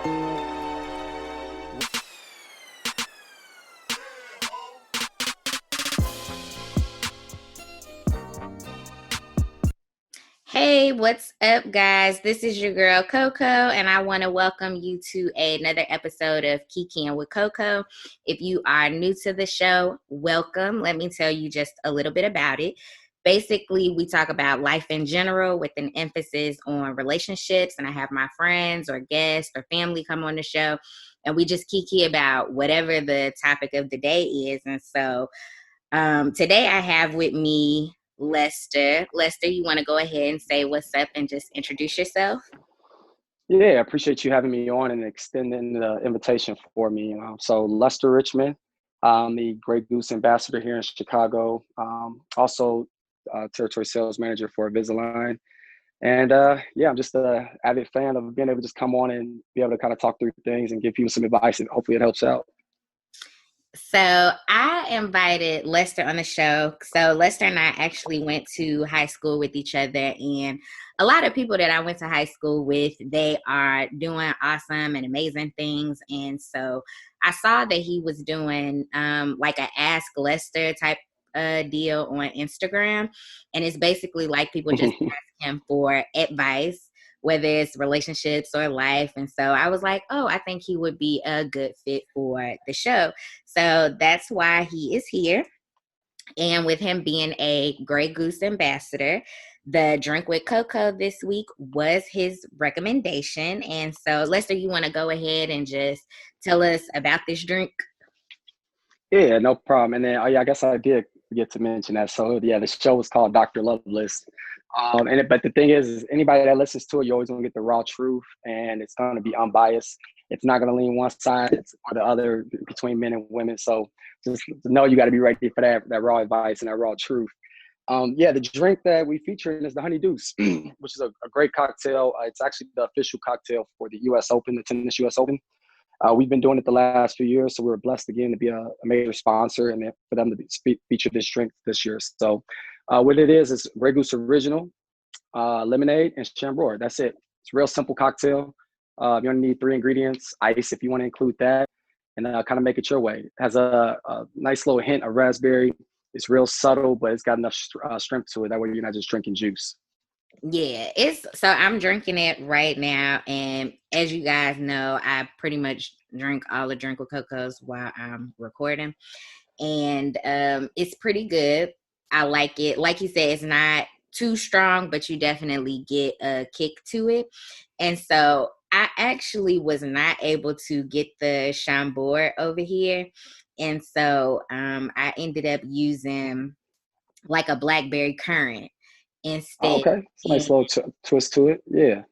Hey, what's up, guys? This is your girl Coco, and I want to welcome you to another episode of Kiki'ing with Coco. If you are new to the show, welcome. Let me tell you just a little bit about it. Basically, we talk about life in general with an emphasis on relationships, and I have my friends or guests or family come on the show, and we just kiki about whatever the topic of the day is. And so today I have with me Lester. Lester, you want to go ahead and say what's up and just introduce yourself? Yeah, I appreciate you having me on and extending the invitation for me. So Lester Richmond, I'm the Grey Goose ambassador here in Chicago. Also, territory sales manager for Invisalign. And yeah, I'm just an avid fan of being able to just come on and be able to kind of talk through things and give people some advice, and hopefully it helps out. So I invited Lester on the show. So Lester and I actually went to high school with each other, and a lot of people that I went to high school with, they are doing awesome and amazing things. And so I saw that he was doing like a Ask Lester type deal on Instagram, and it's basically like people just ask him for advice, whether it's relationships or life. And so I was like, oh, I think he would be a good fit for the show. So that's why he is here. And with him being a Grey Goose ambassador, the drink with Coco this week was his recommendation. And so, Lester, you want to go ahead and just tell us about this drink? Yeah, no problem. And then, oh yeah, I guess I did forget to mention that. So yeah, the show was called Dr. Loveless. But the thing is anybody that listens to it, you're always gonna get the raw truth, and it's gonna be unbiased. It's not gonna lean one side or the other between men and women. So just know you got to be ready for that raw advice and that raw truth. Yeah, the drink that we featured is the Honey Deuce, which is a great cocktail. It's actually the official cocktail for the U.S. Open, the tennis U.S. Open. We've been doing it the last few years, so we're blessed again to be a major sponsor and for them to feature this drink this year. So what it is Grey Goose Original, lemonade, and Chambord. That's it. It's a real simple cocktail. You only need 3 ingredients, ice if you want to include that, and kind of make it your way. It has a nice little hint of raspberry. It's real subtle, but it's got enough strength to it. That way you're not just drinking juice. Yeah, it's so I'm drinking it right now, and as you guys know, I pretty much drink all the drink with cocos while I'm recording, and it's pretty good. I like it. Like you said, it's not too strong, but you definitely get a kick to it. And so I actually was not able to get the Chambord over here, and so I ended up using like a blackberry currant Oh, instead. okay. It's a nice little twist to it. Yeah.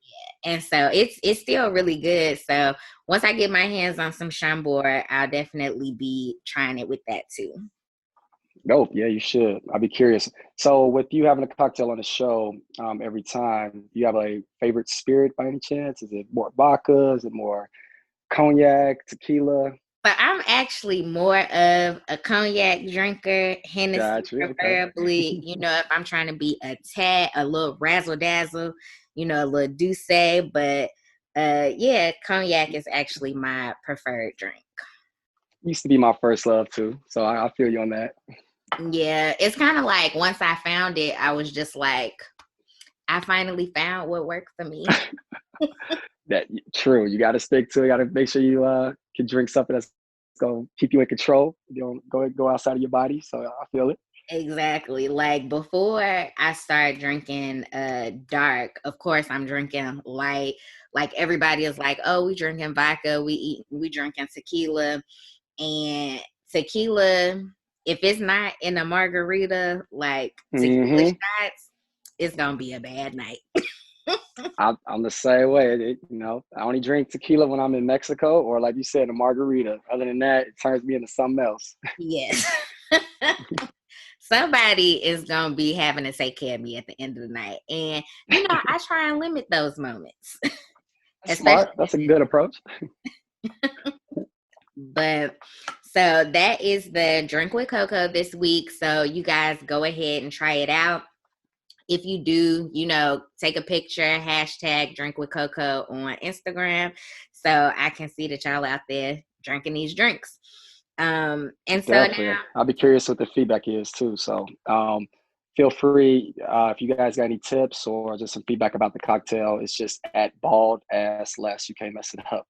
And so it's still really good. So once I get my hands on some Chambord, I'll definitely be trying it with that too. Nope. Yeah, you should. I'll be curious. So, with you having a cocktail on the show every time, do you have a favorite spirit by any chance? Is it more vodka? Is it more cognac, tequila? But I'm actually more of a cognac drinker, Hennessy Got you. Okay. preferably. If I'm trying to be a little razzle dazzle, a little douce. But yeah, cognac is actually my preferred drink. Used to be my first love too, so I feel you on that. Yeah, it's kind of like once I found it, I was just like, I finally found what worked for me. That true. You got to stick to it. Got to make sure you can drink something that's gonna keep you in control. You don't go outside of your body. So I feel it. Exactly. Like before I start drinking dark, of course I'm drinking light. Like everybody is like, "Oh, we drinking vodka, we drinking tequila." And tequila, if it's not in a margarita, like tequila Hmm. shots, it's going to be a bad night. I'm the same way. I only drink tequila when I'm in Mexico or, like you said, a margarita. Other than that, it turns me into something else. Yes. Somebody is going to be having to take care of me at the end of the night. And, I try and limit those moments. That's Especially smart. That's a good approach. But so that is the drink with Coco this week. So you guys go ahead and try it out. if you do, take a picture, hashtag drink with Coco on Instagram, so I can see that y'all out there drinking these drinks. And so Definitely. now, I'll be curious what the feedback is too. So feel free if you guys got any tips or just some feedback about the cocktail. It's just at bald ass less. You can't mess it up.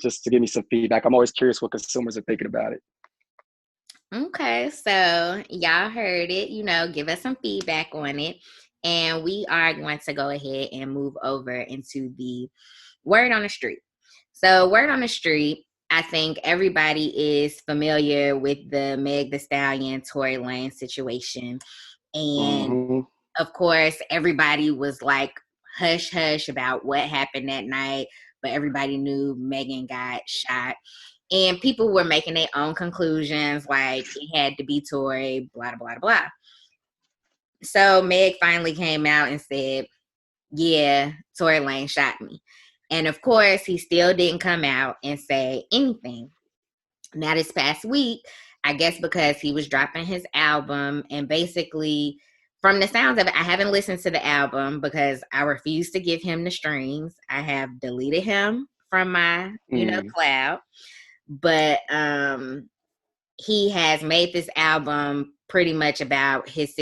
Just to give me some feedback. I'm always curious what consumers are thinking about it. okay, so y'all heard it, give us some feedback on it. And we are going to go ahead and move over into the word on the street. So, word on the street, I think everybody is familiar with the Meg the Stallion, Tory Lanez situation. And Mm-hmm. of course, everybody was like hush hush about what happened that night, but everybody knew Megan got shot. And people were making their own conclusions, like it had to be Tory, blah, blah, blah, blah. So Meg finally came out and said, yeah, Tory Lanez shot me. And of course, he still didn't come out and say anything. Now, this past week, I guess because he was dropping his album, and basically, from the sounds of it, I haven't listened to the album because I refuse to give him the streams. I have deleted him from my, cloud. But he has made this album pretty much about his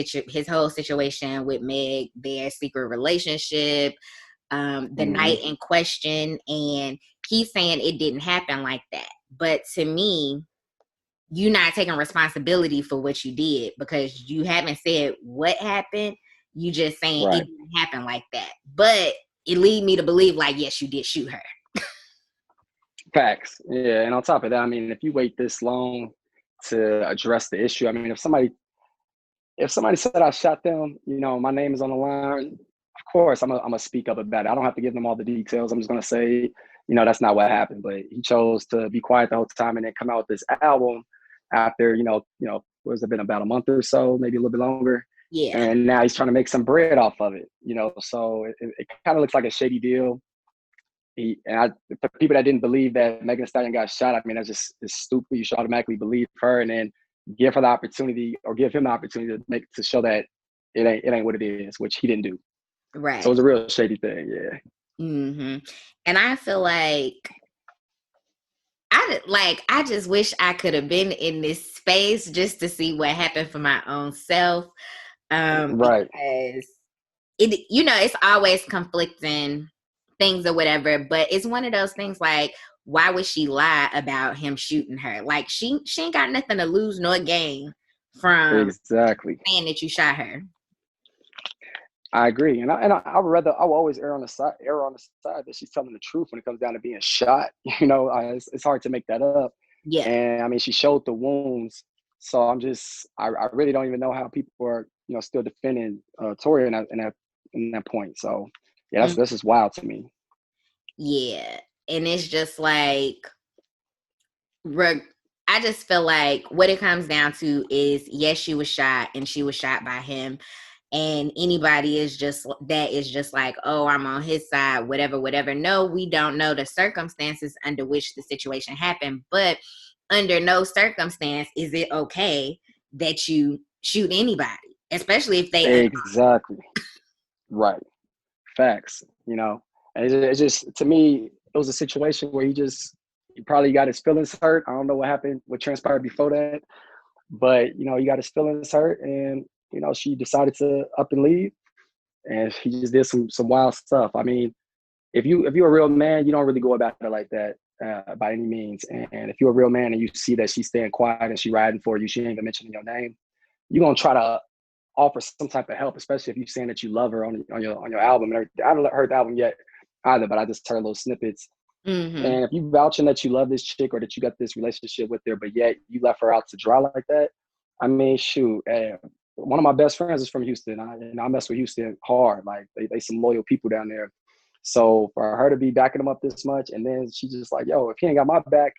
whole situation with Meg, their secret relationship, the night in question, and he's saying it didn't happen like that. But to me, you're not taking responsibility for what you did because you haven't said what happened. You just saying it Right. didn't happen like that. But it lead me to believe like, yes, you did shoot her. Facts. Yeah. And on top of that, I mean, if you wait this long to address the issue, I mean, if somebody said I shot them, my name is on the line, of course I'm gonna speak up about it. I don't have to give them all the details. I'm just gonna say, that's not what happened. But he chose to be quiet the whole time and then come out with this album after, what has it been, about a month or so, maybe a little bit longer. Yeah. And now he's trying to make some bread off of it, so it kind of looks like a shady deal. For people that didn't believe that Megan Thee Stallion got shot, I mean, that's just it's stupid. You should automatically believe her and then give her the opportunity or give him the opportunity to show that it ain't what it is, which he didn't do. Right. So it was a real shady thing, yeah. Mm-hmm. And I feel like I just wish I could have been in this space just to see what happened for my own self. Right. Because it's always conflicting things or whatever, but it's one of those things like, why would she lie about him shooting her? Like she ain't got nothing to lose nor gain from Exactly. saying that you shot her. I agree, and I would always err on the side that she's telling the truth when it comes down to being shot. It's hard to make that up. Yeah. And I mean, she showed the wounds, so I really don't even know how people are still defending Tory in that point. So yeah, that's just wild to me. Yeah, and it's just like, I just feel like what it comes down to is, yes, she was shot, and she was shot by him. And anybody is just like, oh, I'm on his side, whatever. No, we don't know the circumstances under which the situation happened, but under no circumstance is it okay that you shoot anybody, especially if they Exactly. Right. Facts. And it's just, to me, it was a situation where he probably got his feelings hurt. I don't know what transpired before that, but he got his feelings hurt, and she decided to up and leave, and he just did some wild stuff. I mean, if you're a real man, you don't really go about it like that by any means. And if you're a real man and you see that she's staying quiet and she riding for you, she ain't even mentioning your name, you're gonna try to offer some type of help, especially if you're saying that you love her on your album. And I haven't heard the album yet either, but I just heard little snippets. Mm-hmm. And if you vouching that you love this chick or that you got this relationship with her, but yet you left her out to dry like that, I mean, shoot. One of my best friends is from Houston. I mess with Houston hard. Like they some loyal people down there. So for her to be backing them up this much, and then she's just like, yo, if he ain't got my back,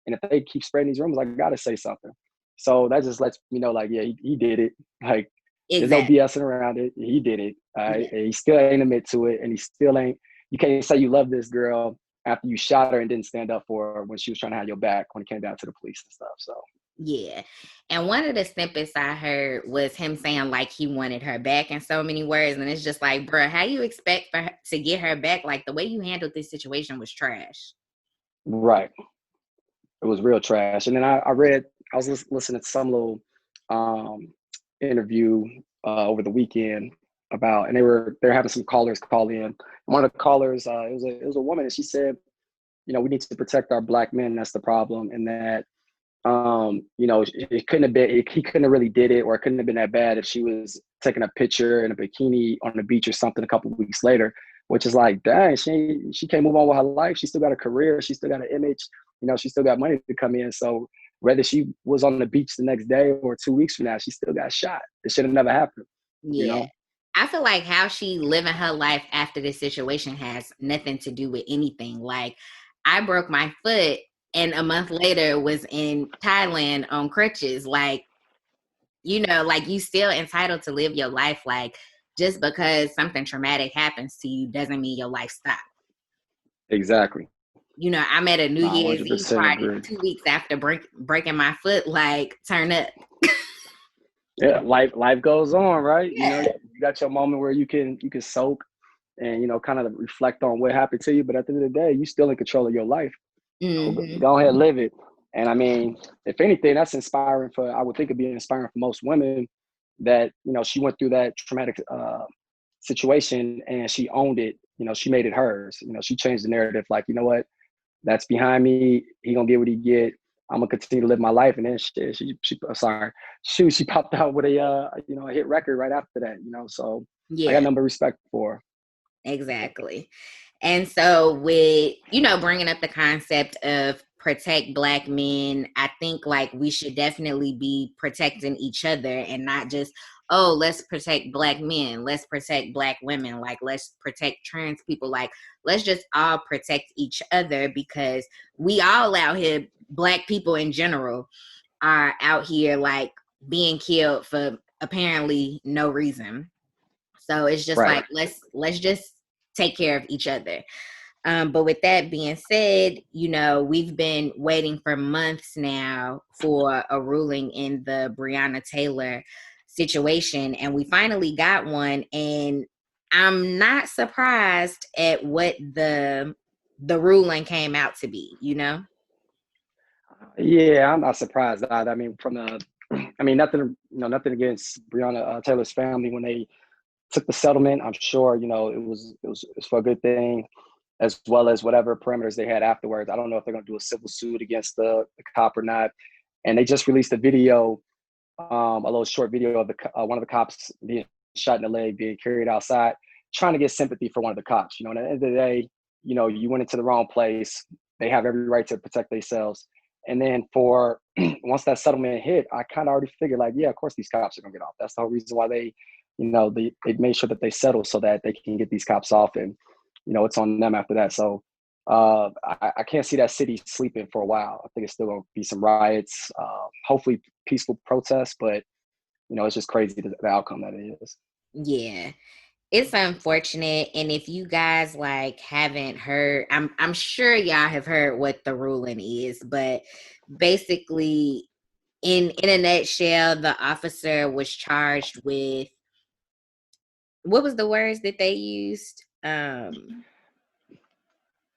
and if they keep spreading these rumors, I gotta say something. So that just lets me know, like, yeah, he did it. Like, There's no BSing around it. He did it. And he still ain't admit to it, and he still ain't. You can't say you love this girl after you shot her and didn't stand up for her when she was trying to have your back when it came down to the police and stuff. So Yeah. And one of the snippets I heard was him saying like he wanted her back in so many words. And it's just like, bruh, how you expect for her to get her back? Like the way you handled this situation was trash. Right. It was real trash. And then I was listening to some little um, interview over the weekend about, and they're having some callers call in. And one of the callers, it was a woman, and she said, we need to protect our black men. That's the problem, and that it couldn't have been, he couldn't have really did it, or it couldn't have been that bad if she was taking a picture in a bikini on the beach or something a couple of weeks later, which is like, dang, she can't move on with her life. She still got a career. She still got an image. She still got money to come in. So whether she was on the beach the next day or 2 weeks from now, she still got shot. It should have never happened, you Yeah. know? I feel like how she living her life after this situation has nothing to do with anything. Like I broke my foot and a month later was in Thailand on crutches. Like, like you still entitled to live your life. Like just because something traumatic happens to you doesn't mean your life stops. Exactly. I'm at a New No, I Year's Eve 100% party agree. 2 weeks after breaking my foot. Like turn up. Yeah, life goes on, right? Yeah. You got your moment where you can soak and kind of reflect on what happened to you. But at the end of the day, you still in control of your life. Mm-hmm. Go ahead, live it. And I mean, if anything, that's inspiring for. I would think it'd be inspiring for most women that she went through that traumatic situation and she owned it. She made it hers. She changed the narrative. Like, what, that's behind me. He gonna get what he get. I'm gonna continue to live my life. And then she popped out with a hit record right after that. So I got Yeah. number respect for her. Exactly. And so with, bringing up the concept of protect black men, I think like we should definitely be protecting each other and not just, oh, let's protect black men, let's protect black women, like let's protect trans people, like let's just all protect each other because we all out here, black people in general, are out here like being killed for apparently no reason. So it's just Right. like let's just take care of each other. But with that being said, we've been waiting for months now for a ruling in the Breonna Taylor situation, and we finally got one. And I'm not surprised at what the ruling came out to be. Yeah, I'm not surprised either. I mean, nothing against Breonna Taylor's family when they took the settlement. I'm sure it was for a good thing, as well as whatever parameters they had afterwards. I don't know if they're going to do a civil suit against the cop or not. And they just released a video, a little short video of one of the cops being shot in the leg, being carried outside, trying to get sympathy for one of the cops. And at the end of the day, you went into the wrong place. They have every right to protect themselves. And then for once that settlement hit, I kind of already figured like, yeah, of course these cops are gonna get off. That's the whole reason why they made sure that they settle so that they can get these cops off, and it's on them after that. So I can't see that city sleeping for a while. I think it's still gonna be some riots, hopefully peaceful protests, but it's just crazy the outcome that it is. Yeah. It's unfortunate, and if you guys like haven't heard, I'm sure y'all have heard what the ruling is, but basically in a nutshell, the officer was charged with, what was the words that they used? It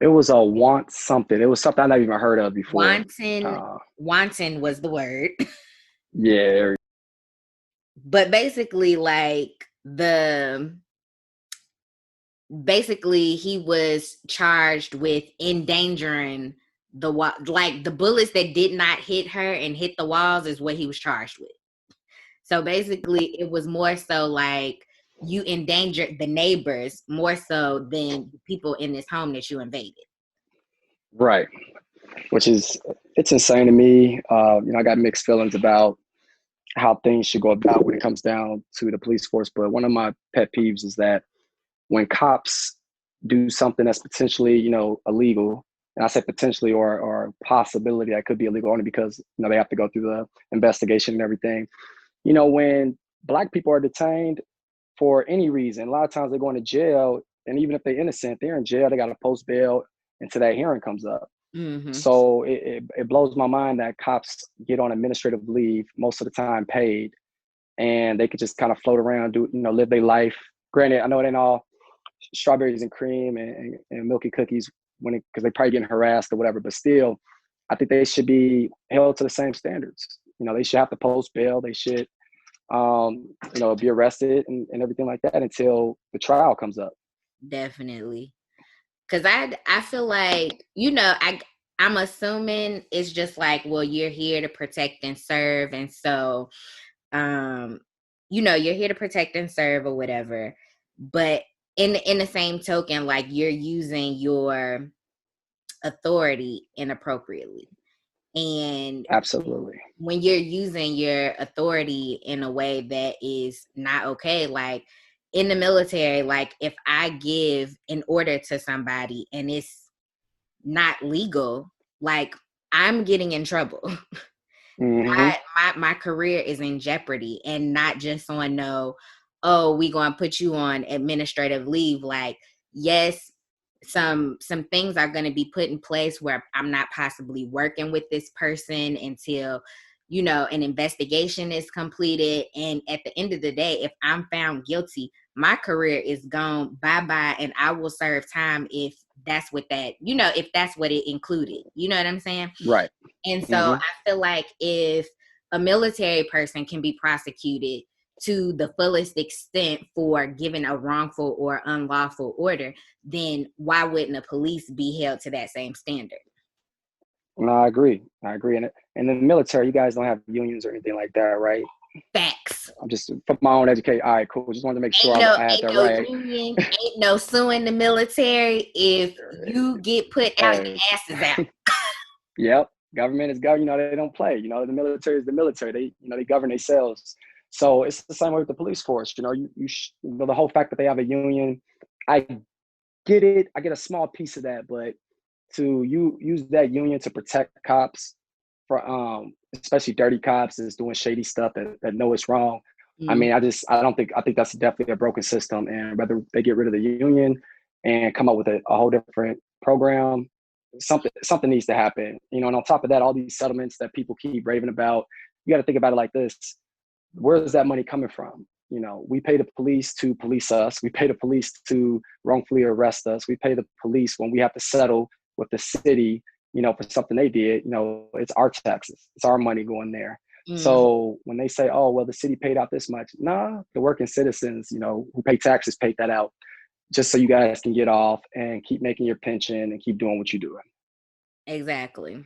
was a want something. It was something I never even heard of before. Wanton Uh, wanton was the word. yeah, But basically like the basically he was charged with endangering the wall, like the bullets that did not hit her and hit the walls is what he was charged with. So basically it was more so like you endangered the neighbors more so than the people in this home that you invaded. right. Which is it's insane to me. I got mixed feelings about how things should go about when it comes down to the police force. But one of my pet peeves is that when cops do something that's potentially, illegal, and I say potentially or possibility that could be illegal only because, they have to go through the investigation and everything. When black people are detained for any reason, a lot of times they're going to jail. And even if they're innocent, they're in jail, they got to post bail until that hearing comes up. Mm-hmm. So it blows my mind that cops get on administrative leave most of the time paid, and they could just kind of float around, live their life. Granted, I know it ain't all strawberries and cream and milky cookies because they probably getting harassed or whatever, but still, I think they should be held to the same standards. They should have to post bail. They should, be arrested and everything like that until the trial comes up. Definitely. Because I feel like, I'm assuming it's just like, well, you're here to protect and serve. And so, you're here to protect and serve or whatever. But in the same token, like, you're using your authority inappropriately. And Absolutely. when you're using your authority in a way that is not okay, like in the military, like if I give an order to somebody and it's not legal, like I'm getting in trouble. Mm-hmm. My career is in jeopardy, and not just on oh, we gonna put you on administrative leave. Like, yes, some things are gonna be put in place where I'm not possibly working with this person until an investigation is completed. And at the end of the day, if I'm found guilty, my career is gone, bye-bye, and I will serve time if that's what if that's what it included. You know what I'm saying? Right. And so Mm-hmm. I feel like if a military person can be prosecuted to the fullest extent for giving a wrongful or unlawful order, then why wouldn't the police be held to that same standard? No, I agree. And in the military, you guys don't have unions or anything like that, right? Facts. I'm just for my own education. All right, cool. Just wanted to make sure I had Ain't that no right. union, ain't no suing the military if you get put out, your ass is out. Yep. Government is government. They don't play. The military is the military. They govern themselves. So it's the same way with the police force. The whole fact that they have a union, I get it. I get a small piece of that, but to use that union to protect cops for especially dirty cops that's doing shady stuff that know it's wrong. I mean, I think that's definitely a broken system. And whether they get rid of the union and come up with a whole different program, something needs to happen. And on top of that, all these settlements that people keep raving about, you got to think about it like this: where is that money coming from? We pay the police to police us. We pay the police to wrongfully arrest us. We pay the police when we have to settle with the city, for something they did. It's our taxes. It's our money going there. So when they say, oh, well, the city paid out this much, nah, the working citizens, who pay taxes paid that out just so you guys can get off and keep making your pension and keep doing what you're doing. Exactly.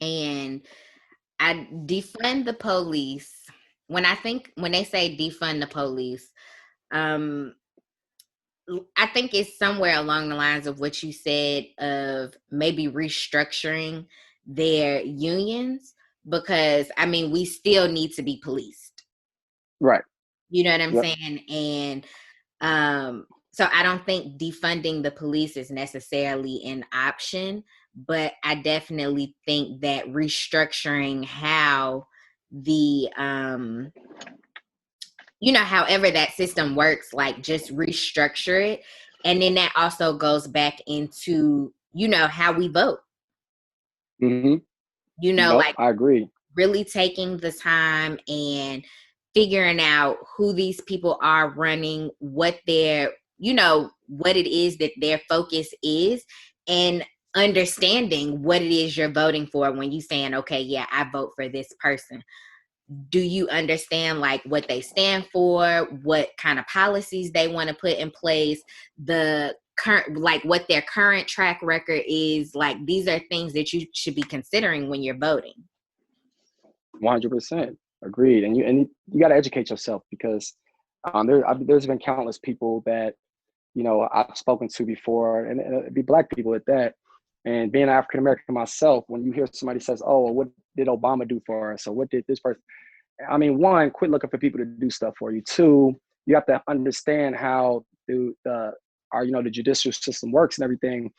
And I defund the police. When they say defund the police, I think it's somewhere along the lines of what you said of maybe restructuring their unions, because I mean, we still need to be policed. Right. You know what I'm Yep. saying? And so I don't think defunding the police is necessarily an option, but I definitely think that restructuring how the however that system works, like just restructure it. And then that also goes back into, how we vote. Mm-hmm. Nope, Like I agree. really taking the time and figuring out who these people are running, what what it is that their focus is, and understanding what it is you're voting for when you saying, okay, yeah, I vote for this person. Do you understand like what they stand for, what kind of policies they want to put in place, the current, like what their current track record is? Like, these are things that you should be considering when you're voting. 100% agreed. And you got to educate yourself, because there's been countless people that I've spoken to before, and it'd be Black people at that. And being African American myself, when you hear somebody says, "Oh, well, what did Obama do for us?" or "What did this person?" I mean, one, quit looking for people to do stuff for you. Two, you have to understand how the judicial system works and everything.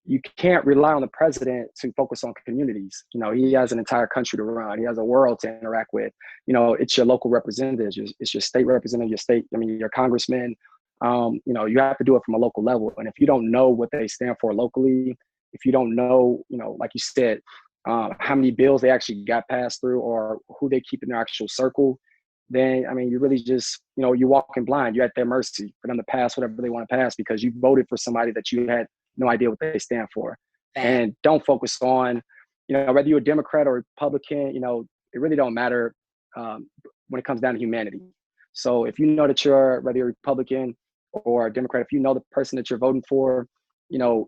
You can't rely on the president to focus on communities. He has an entire country to run. He has a world to interact with. It's your local representatives. It's your state representative, your congressman. You have to do it from a local level. And if you don't know what they stand for locally, if you don't know, like you said, how many bills they actually got passed through or who they keep in their actual circle, then, I mean, you really just, you're walking blind. You're at their mercy for them to pass whatever they want to pass because you voted for somebody that you had no idea what they stand for. Fact. And don't focus on, whether you're a Democrat or Republican, it really don't matter when it comes down to humanity. So if you know that whether you're a Republican or a Democrat, if you know the person that you're voting for,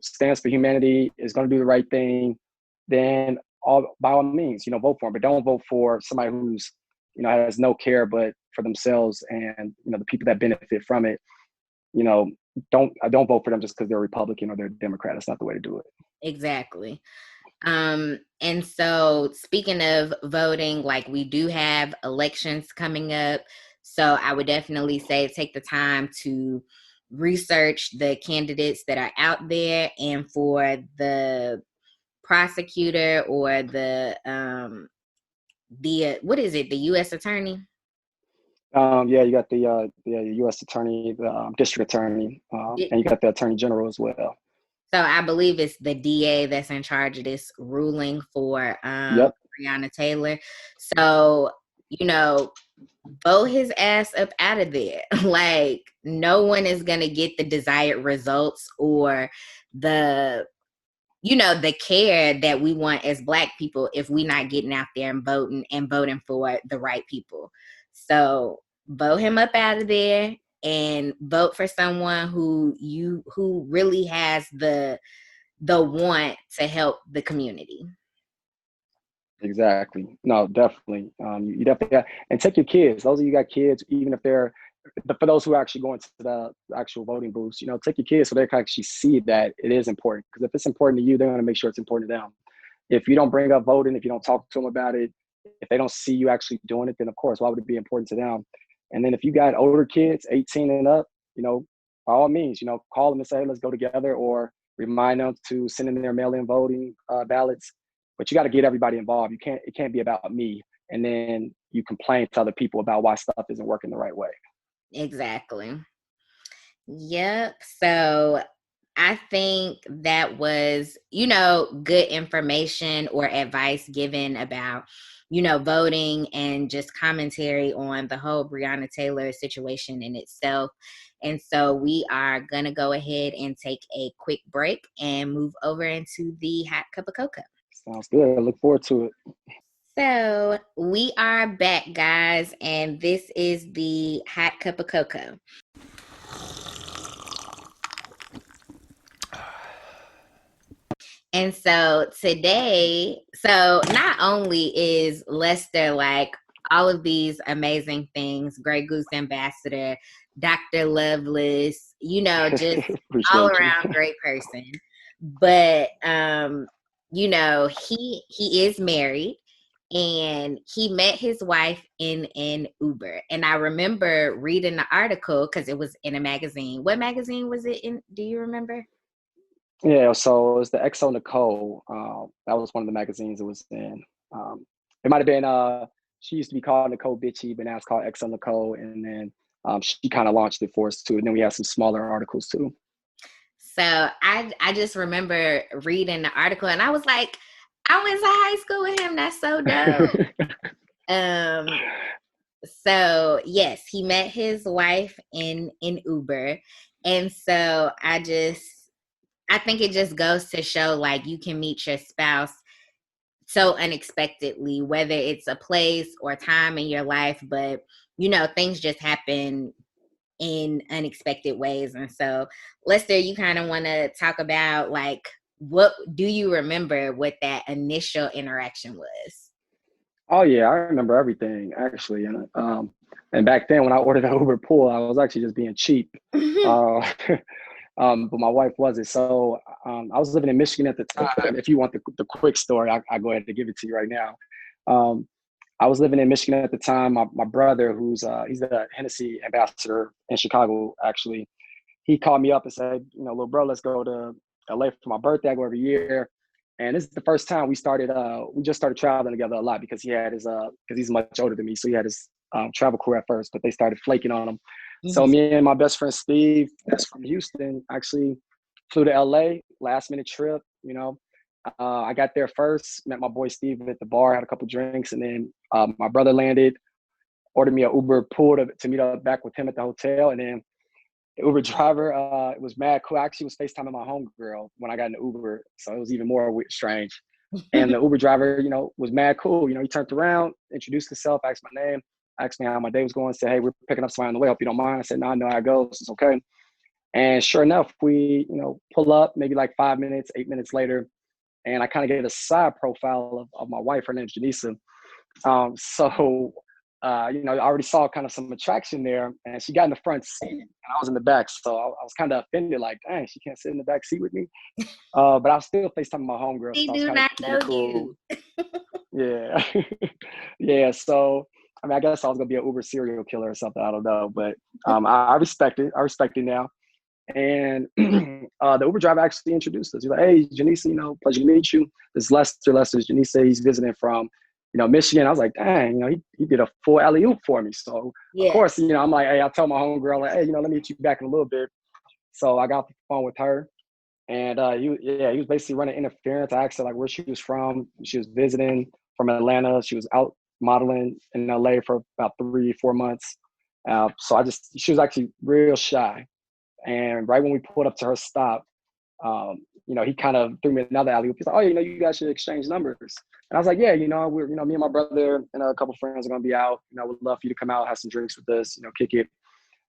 stands for humanity, is going to do the right thing, then by all means, vote for them. But don't vote for somebody who's, has no care but for themselves and, the people that benefit from it. Don't vote for them just because they're Republican or they're Democrat. That's not the way to do it. Exactly. And so speaking of voting, like we do have elections coming up. So I would definitely say take the time to research the candidates that are out there, and for the prosecutor or the what is it, the U.S. attorney? Yeah, you got the U.S. attorney, the district attorney, and you got the attorney general as well. So I believe it's the DA that's in charge of this ruling for Yep. Breonna Taylor. So, vote his ass up out of there. Like, no one is going to get the desired results or the care that we want as Black people if we not getting out there and voting for the right people. So vote him up out of there and vote for someone who really has the want to help the community. Exactly. No, definitely. You definitely got, and take your kids. Those of you got kids, even if they're, for those who are actually going to the actual voting booths, take your kids so they can actually see that it is important. Because if it's important to you, they're going to make sure it's important to them. If you don't bring up voting, if you don't talk to them about it, if they don't see you actually doing it, then of course, why would it be important to them? And then if you got older kids, 18 and up, by all means, call them and say, hey, let's go together, or remind them to send in their mail-in voting ballots. But you got to get everybody involved. It can't be about me. And then you complain to other people about why stuff isn't working the right way. Exactly. Yep. So I think that was, good information or advice given about, voting and just commentary on the whole Breonna Taylor situation in itself. And so we are going to go ahead and take a quick break and move over into the Hot Cup of Coco. Sounds good. I look forward to it. So we are back, guys, and this is the Hot Cup of Coco. And so today, not only is Lester like all of these amazing things, Grey Goose Ambassador, Dr. Loveles, just all around great person. But he is married and he met his wife in an Uber. And I remember reading the article because it was in a magazine. What magazine was it in? Do you remember? Yeah, so it was the XO Nicole. That was one of the magazines it was in. It might have been, she used to be called Nicole Bitchy, but now it's called XO Nicole. And then she kind of launched it for us too. And then we had some smaller articles too. So I just remember reading the article and I was like, I went to high school with him. That's so dope. So yes, he met his wife in Uber. And so I think it just goes to show like you can meet your spouse so unexpectedly, whether it's a place or time in your life, but things just happen in unexpected ways. And so Lester, you kind of want to talk about like, what do you remember what that initial interaction was? Oh yeah, I remember everything actually. And back then when I ordered an Uber pool, I was actually just being cheap. But my wife wasn't. So I was living in Michigan at the time. If you want the quick story, I go ahead and give it to you right now. I was living in Michigan at the time. My brother, he's the Hennessy ambassador in Chicago, actually, he called me up and said, little bro, let's go to LA for my birthday. I go every year. And this is the first time we just started traveling together a lot because because he's much older than me. So he had his travel crew at first, but they started flaking on him. Mm-hmm. So me and my best friend, Steve, that's from Houston, actually flew to LA, last minute trip. you know. I got there first, met my boy Steve at the bar, had a couple drinks, and then my brother landed, ordered me an Uber pool to meet up back with him at the hotel. And then the Uber driver was mad cool. I actually was FaceTiming my homegirl when I got in the Uber, so it was even more strange. And the Uber driver, was mad cool. He turned around, introduced himself, asked my name, asked me how my day was going, said, "Hey, we're picking up somebody on the way. Hope you don't mind." I said, "No, I know how it goes. It's okay." And sure enough, we, pull up maybe like 5 minutes, 8 minutes later, and I kind of get a side profile of my wife. Her name's Janisa. I already saw kind of some attraction there, and she got in the front seat, and I was in the back. So I was kind of offended, like, dang, she can't sit in the back seat with me. But I was still FaceTiming my homegirl, They so I was do kind of not keeping know it cool. you. Yeah. Yeah. So, I mean, I guess I was going to be an Uber serial killer or something. I don't know. But I respect it. I respect it now. And the Uber driver actually introduced us. He's like, "Hey, Janisa, pleasure to meet you. This is Lester. Lester's Janisa. He's visiting from, Michigan." I was like, "Dang, he did a full alley-oop for me." So, of Yeah. course, I'm like, "Hey," I tell my homegirl, like, "Hey, let me hit you back in a little bit." So I got off the phone with her. And he was basically running interference. I asked her like where she was from. She was visiting from Atlanta. She was out modeling in LA for about 3 4 months. So she was actually real shy. And right when we pulled up to her stop, he kind of threw me another alley. He's like, "Oh, you guys should exchange numbers." And I was like, "Yeah, we're, me and my brother and a couple friends are gonna be out. Would love for you to come out, have some drinks with us, kick it."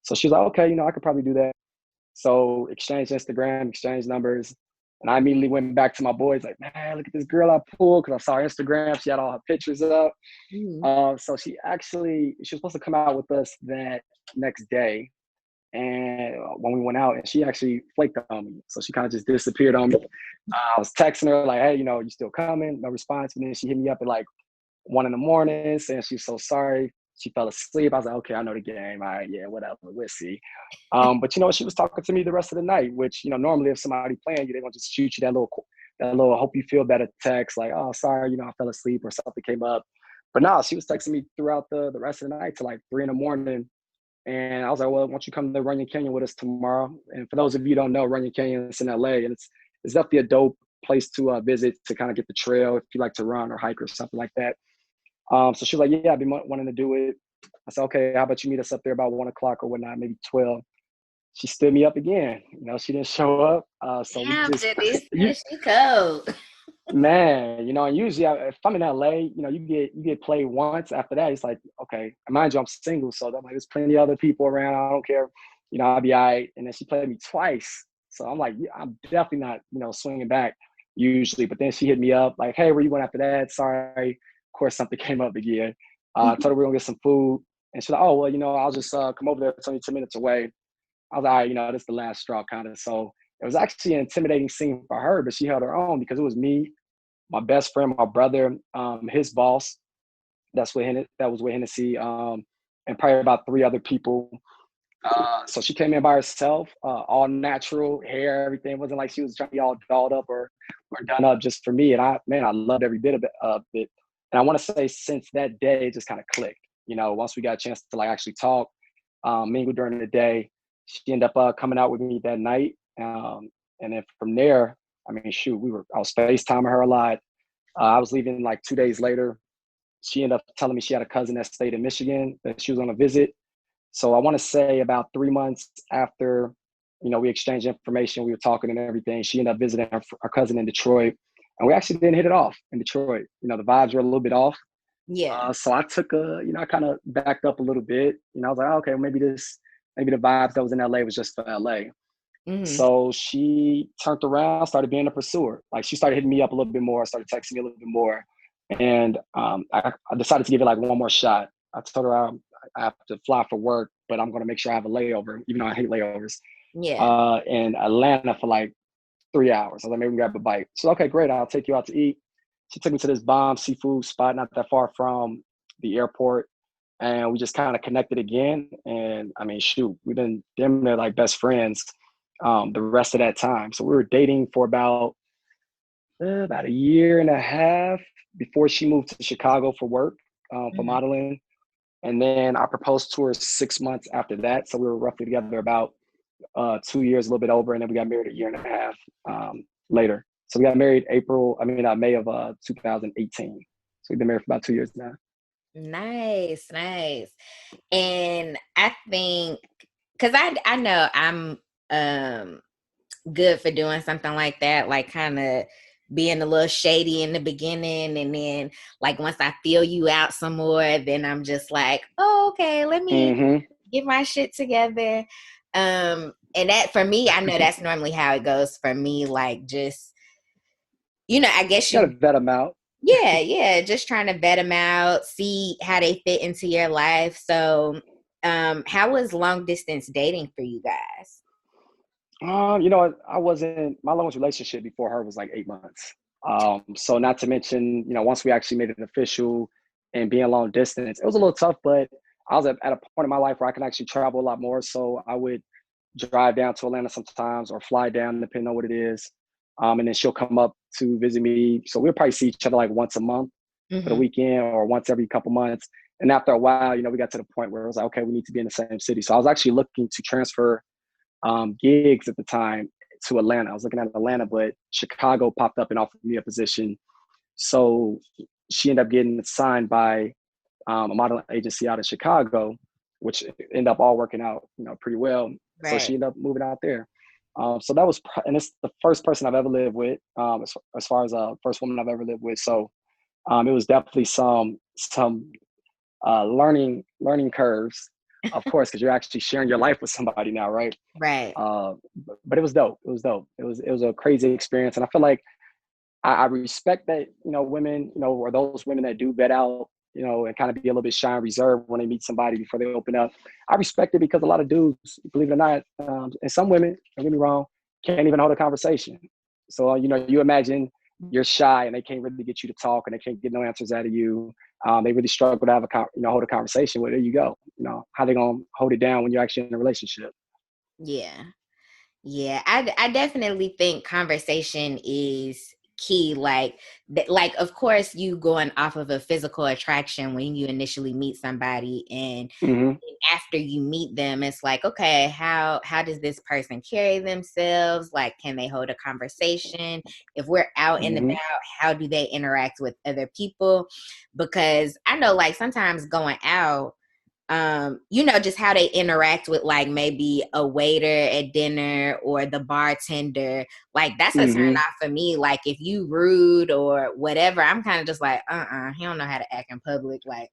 So she was like, "Okay, I could probably do that." So exchange Instagram, exchange numbers. And I immediately went back to my boys like, "Man, look at this girl I pulled," because I saw her Instagram. She had all her pictures up. So she was supposed to come out with us that next day. And when we went out, and she actually flaked on me. So she kind of just disappeared on me. I was texting her like, "Hey, you still coming?" No response. And then she hit me up at like 1 in the morning saying she's so sorry. She fell asleep. I was like, "Okay, I know the game. All right, yeah, whatever. We'll see." But she was talking to me the rest of the night, which normally if somebody playing you, they're gonna just shoot you that little hope you feel better text, like, "Oh, sorry, I fell asleep or something came up." But no, she was texting me throughout the rest of the night to like 3 in the morning. And I was like, "Well, why don't you come to Runyon Canyon with us tomorrow?" And for those of you who don't know, Runyon Canyon is in LA, and it's definitely a dope place to visit to kind of get the trail if you like to run or hike or something like that. So she was like, "Yeah, I've been wanting to do it." I said, "Okay, how about you meet us up there about 1 o'clock or whatnot, maybe 12." She stood me up again. She didn't show up. So we Damn, just, Denise, she cold. man, and usually if I'm in LA, you get played once. After that, it's like, okay, mind you, I'm single, so I'm like, there's plenty of other people around. I don't care, I'll be all right. And then she played me twice, so I'm like, yeah, I'm definitely not, swinging back usually. But then she hit me up like, "Hey, where you going after that?" Sorry, of course something came up again. I told her we're gonna get some food, and she's like, "Oh well, I'll just come over there. It's only 10 minutes away." I was like, "All right, this is the last straw, kind of." So it was actually an intimidating scene for her, but she held her own because it was me, my best friend, my brother, his boss. That was with Hennessy, and probably about 3 other people. So she came in by herself, all natural hair, everything. It wasn't like she was trying to be all dolled up or done up just for me. And I loved every bit of it. And I want to say since that day, it just kind of clicked. Once we got a chance to like actually talk, mingle during the day, she ended up coming out with me that night. And then from there, I mean, shoot, I was FaceTiming her a lot. I was leaving like 2 days later. She ended up telling me she had a cousin that stayed in Michigan that she was on a visit. So I want to say about 3 months after, we exchanged information, we were talking and everything. She ended up visiting her cousin in Detroit, and we actually didn't hit it off in Detroit. The vibes were a little bit off. Yeah. So I took I kind of backed up a little bit. I was like, "Oh, okay, maybe the vibes that was in LA was just for LA." Mm-hmm. So she turned around, started being a pursuer. Like she started hitting me up a little bit more, started texting me a little bit more. And I decided to give it like one more shot. I told her I have to fly for work, but I'm going to make sure I have a layover, even though I hate layovers, Yeah. in Atlanta for like 3 hours. I was like, "Maybe we grab a bite." So, "Okay, great. I'll take you out to eat." She took me to this bomb seafood spot not that far from the airport. And we just kind of connected again. And I mean, shoot, we've been damn near like best friends the rest of that time. So we were dating for about a year and a half before she moved to Chicago for work, for Mm-hmm. modeling. And then I proposed to her 6 months after that. So we were roughly together about 2 years, a little bit over. And then we got married a year and a half later. So we got married May of 2018. So we've been married for about 2 years now. Nice, nice. And I think, because I know I'm um good for doing something like that, like kind of being a little shady in the beginning, and then like once I feel you out some more, then I'm just like, oh, okay, let me Mm-hmm. get my shit together. And that for me, I know that's normally how it goes for me. Like just, I guess Got to you, vet them out. yeah, just trying to vet them out, see how they fit into your life. So, how was long distance dating for you guys? I wasn't, my longest relationship before her was like 8 months. So not to mention, once we actually made it official and being long distance, it was a little tough, but I was at a point in my life where I can actually travel a lot more. So I would drive down to Atlanta sometimes or fly down, depending on what it is. And then she'll come up to visit me. So we'll probably see each other like once a month for the Mm-hmm. weekend or once every couple months. And after a while, we got to the point where it was like, okay, we need to be in the same city. So I was actually looking to transfer gigs at the time to Atlanta. I was looking at Atlanta, but Chicago popped up and offered me a position. So she ended up getting signed by a modeling agency out of Chicago, which ended up all working out, pretty well. So she Right. ended up moving out there. So that was, and it's the first person I've ever lived with, as far as first woman I've ever lived with. So it was definitely some learning curves, of course, because you're actually sharing your life with somebody now, right? Right. But it was dope. It was dope. It was a crazy experience, and I feel like I respect that women or those women that do vet out and kind of be a little bit shy and reserved when they meet somebody before they open up. I respect it because a lot of dudes, believe it or not, and some women, don't get me wrong, can't even hold a conversation. So you imagine you're shy and they can't really get you to talk and they can't get no answers out of you. They really struggle to have hold a conversation. Well, there you go. How they gonna hold it down when you're actually in a relationship? Yeah. Yeah, I definitely think conversation is key. Like of course you going off of a physical attraction when you initially meet somebody, and Mm-hmm. after you meet them, it's like, okay, how does this person carry themselves? Like, can they hold a conversation? If we're out and Mm-hmm. about, how do they interact with other people? Because I know, like, sometimes going out, just how they interact with like maybe a waiter at dinner or the bartender, like that's a turn Mm-hmm. off for me. Like if you rude or whatever, I'm kind of just like, he don't know how to act in public. Like,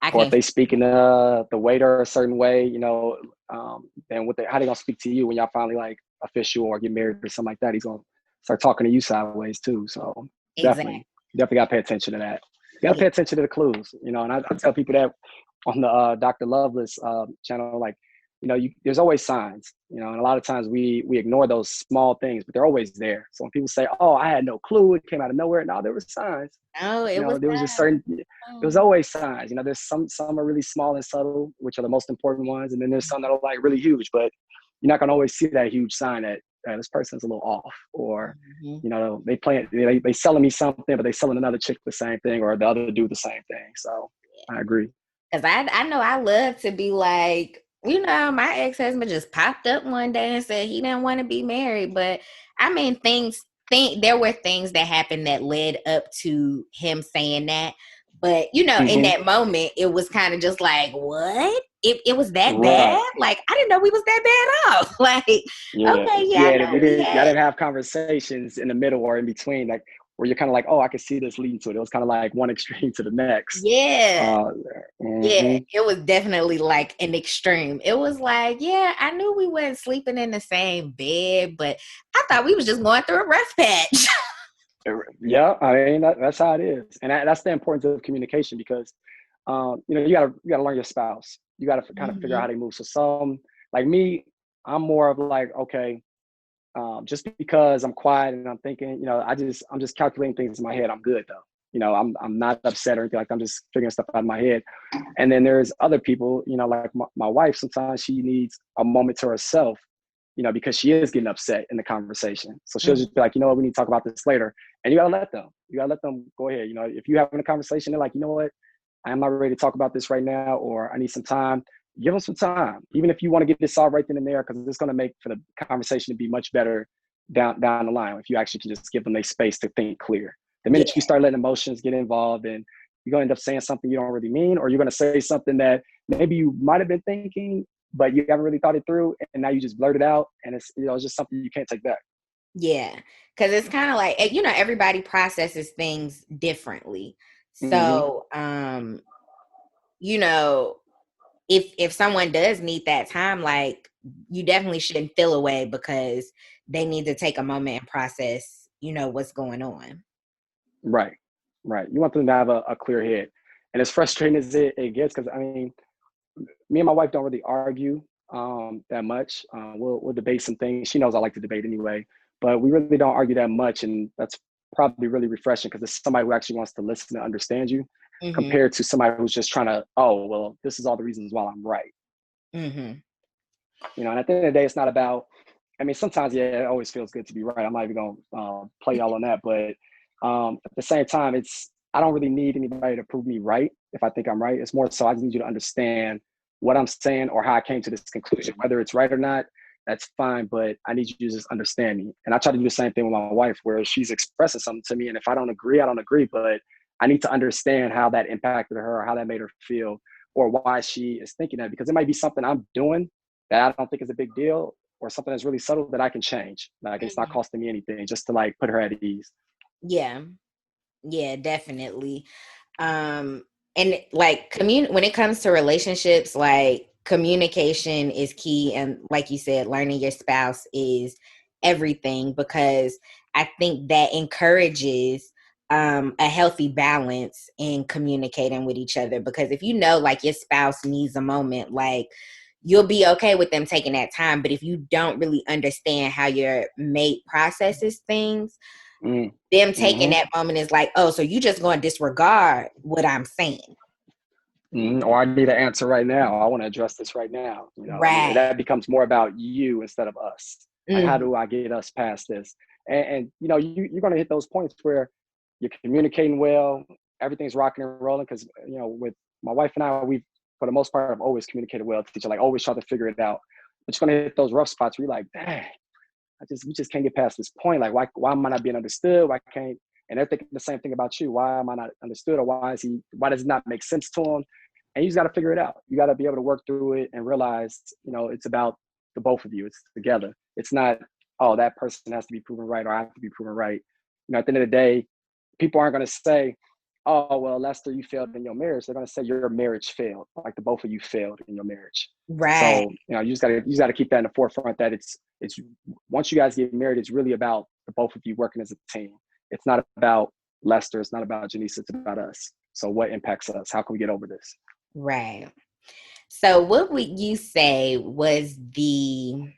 I Or if can't. they speaking to the waiter a certain way, then how they gonna speak to you when y'all finally like official or get married or something like that? He's gonna start talking to you sideways too. So Exactly. definitely got to pay attention to that. You got to Yeah. pay attention to the clues, and I tell people that on the Dr. Loveles channel, like, there's always signs, and a lot of times we ignore those small things, but they're always there. So when people say, "Oh, I had no clue, it came out of nowhere," no, there were signs. No, it was There was just certain. There was always signs. There's some are really small and subtle, which are the most important ones, and then there's some that are like really huge, but you're not gonna always see that huge sign that this person's a little off, or Mhm. they selling me something, but they selling another chick the same thing, or the other dude the same thing. So I agree. Cause I know I love to be like, my ex-husband just popped up one day and said he didn't want to be married. But I mean, there were things that happened that led up to him saying that. But in Mm-hmm. that moment, it was kind of just like, what? It was that bad? Right. Like, I didn't know we was that bad off. Like, Yeah. okay, yeah, I Yeah. know we Y'all had, didn't have conversations in the middle or in between, like where you're kind of like, oh, I can see this leading to it. It was kind of like one extreme to the next. yeah. Uh, Yeah, mm-hmm. it was definitely like an extreme. It was like, yeah, I knew we weren't sleeping in the same bed, but I thought we was just going through a rough patch. Yeah, I mean that's how it is, and that's the importance of communication because, you gotta learn your spouse. You gotta kind of figure out Hmm. how they move. So some like me, I'm more of like, okay, just because I'm quiet and I'm thinking, I'm just calculating things in my head. I'm good though. I'm not upset or anything like that. I'm just figuring stuff out in my head. And then there's other people, like my wife. Sometimes she needs a moment to herself, because she is getting upset in the conversation. So she'll just be like, what, we need to talk about this later. And you gotta let them. You gotta let them go ahead. If you're having a conversation, they're like, what, I'm not ready to talk about this right now, or I need some time. Give them some time, even if you want to get this solved right then and there, because it's going to make for the conversation to be much better down the line if you actually can just give them a space to think clear. The Yeah. minute you start letting emotions get involved, and you're going to end up saying something you don't really mean, or you're going to say something that maybe you might have been thinking, but you haven't really thought it through, and now you just blurt it out, and it's, you know, it's just something you can't take back. Yeah. Because it's kind of like, you know, everybody processes things differently. Mm-hmm. So, you know, if someone does need that time, like, you definitely shouldn't feel away because they need to take a moment and process, you know, what's going on. Right, right. You want them to have a clear head. And as frustrating as it gets, because I mean, me and my wife don't really argue that much. We'll debate some things. She knows I like to debate anyway, but we really don't argue that much, and that's probably really refreshing because it's somebody who actually wants to listen and understand you, Mm-hmm. compared to somebody who's just trying to, oh well, this is all the reasons why I'm right. Mm-hmm. You know, and at the end of the day, it's not about. I mean, sometimes yeah, it always feels good to be right. I'm not even gonna play y'all on that, but at the same time, it's I don't really need anybody to prove me right if I think I'm right. It's more so I just need you to understand what I'm saying or how I came to this conclusion. Whether it's right or not, that's fine, but I need you to just understand me. And I try to do the same thing with my wife, where she's expressing something to me, and if I don't agree, I don't agree, but I need to understand how that impacted her, or how that made her feel, or why she is thinking that, because it might be something I'm doing that I don't think is a big deal, or something that's really subtle that I can change. Like it's not Mm-hmm. costing me anything, just to like put her at ease. Yeah. Yeah, definitely. Um, and like when it comes to relationships, like communication is key. And like you said, learning your spouse is everything, because I think that encourages a healthy balance in communicating with each other. Because if you know, like, your spouse needs a moment, like, you'll be okay with them taking that time. But if you don't really understand how your mate processes things, Mm. them taking Mm-hmm. that moment is like, oh, so you just going to disregard what I'm saying. Mm-hmm. Or I need an answer right now. I want to address this right now. You know, and Right. that becomes more about you instead of us. Like, how Mm-hmm. do I get us past this? And you know, you're going to hit those points where you're communicating well, everything's rocking and rolling. Because you know, with my wife and I, we've for the most part have always communicated well to each other. Like always try to figure it out. But you're going to hit those rough spots where you're like, dang, we just can't get past this point. Like, why am I not being understood? Why can't, and they're thinking the same thing about you. Why am I not understood? Or why does it not make sense to him? And you just got to figure it out. You got to be able to work through it and realize, you know, it's about the both of you. It's together. It's not, oh, that person has to be proven right, or I have to be proven right. You know, at the end of the day, people aren't going to say, oh, well, Lester, you failed in your marriage. They're going to say your marriage failed. Like the both of you failed in your marriage. Right. So, you know, you just gotta keep that in the forefront, that it's once you guys get married, it's really about the both of you working as a team. It's not about Lester. It's not about Janice. It's about us. So what impacts us? How can we get over this? Right. So what would you say was the,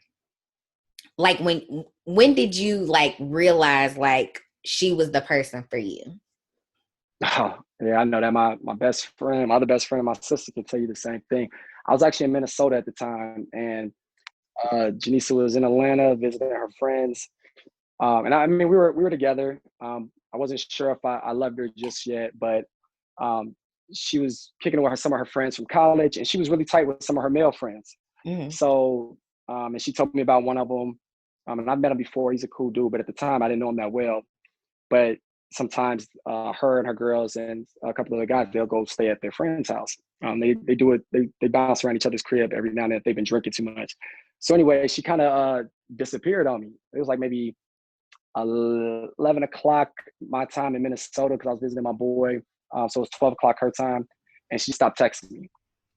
like, when did you like realize like she was the person for you? Oh, yeah, I know that my best friend, my other best friend, and my sister can tell you the same thing. I was actually in Minnesota at the time, and Janisa was in Atlanta visiting her friends. And I mean, we were together. I wasn't sure if I loved her just yet, but um, she was kicking it with some of her friends from college, and she was really tight with some of her male friends. Mm-hmm. So, and she told me about one of them. And I've met him before. He's a cool dude, but at the time I didn't know him that well. But sometimes her and her girls and a couple of the guys, they'll go stay at their friend's house. They do it. They bounce around each other's crib every now and then if they've been drinking too much. So anyway, she kind of disappeared on me. It was like maybe 11 o'clock my time in Minnesota because I was visiting my boy. So it was 12 o'clock her time. And she stopped texting me.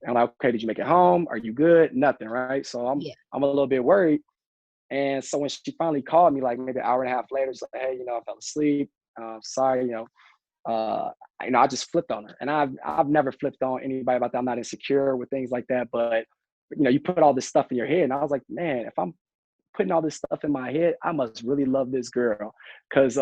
And I'm like, okay, did you make it home? Are you good? Nothing, right? So Yeah. I'm a little bit worried. And so when she finally called me, like maybe an hour and a half later, she's like, hey, you know, I fell asleep. Sorry, I just flipped on her. And I've never flipped on anybody about that. I'm not insecure with things like that. But you know, you put all this stuff in your head. And I was like, man, if I'm putting all this stuff in my head, I must really love this girl, because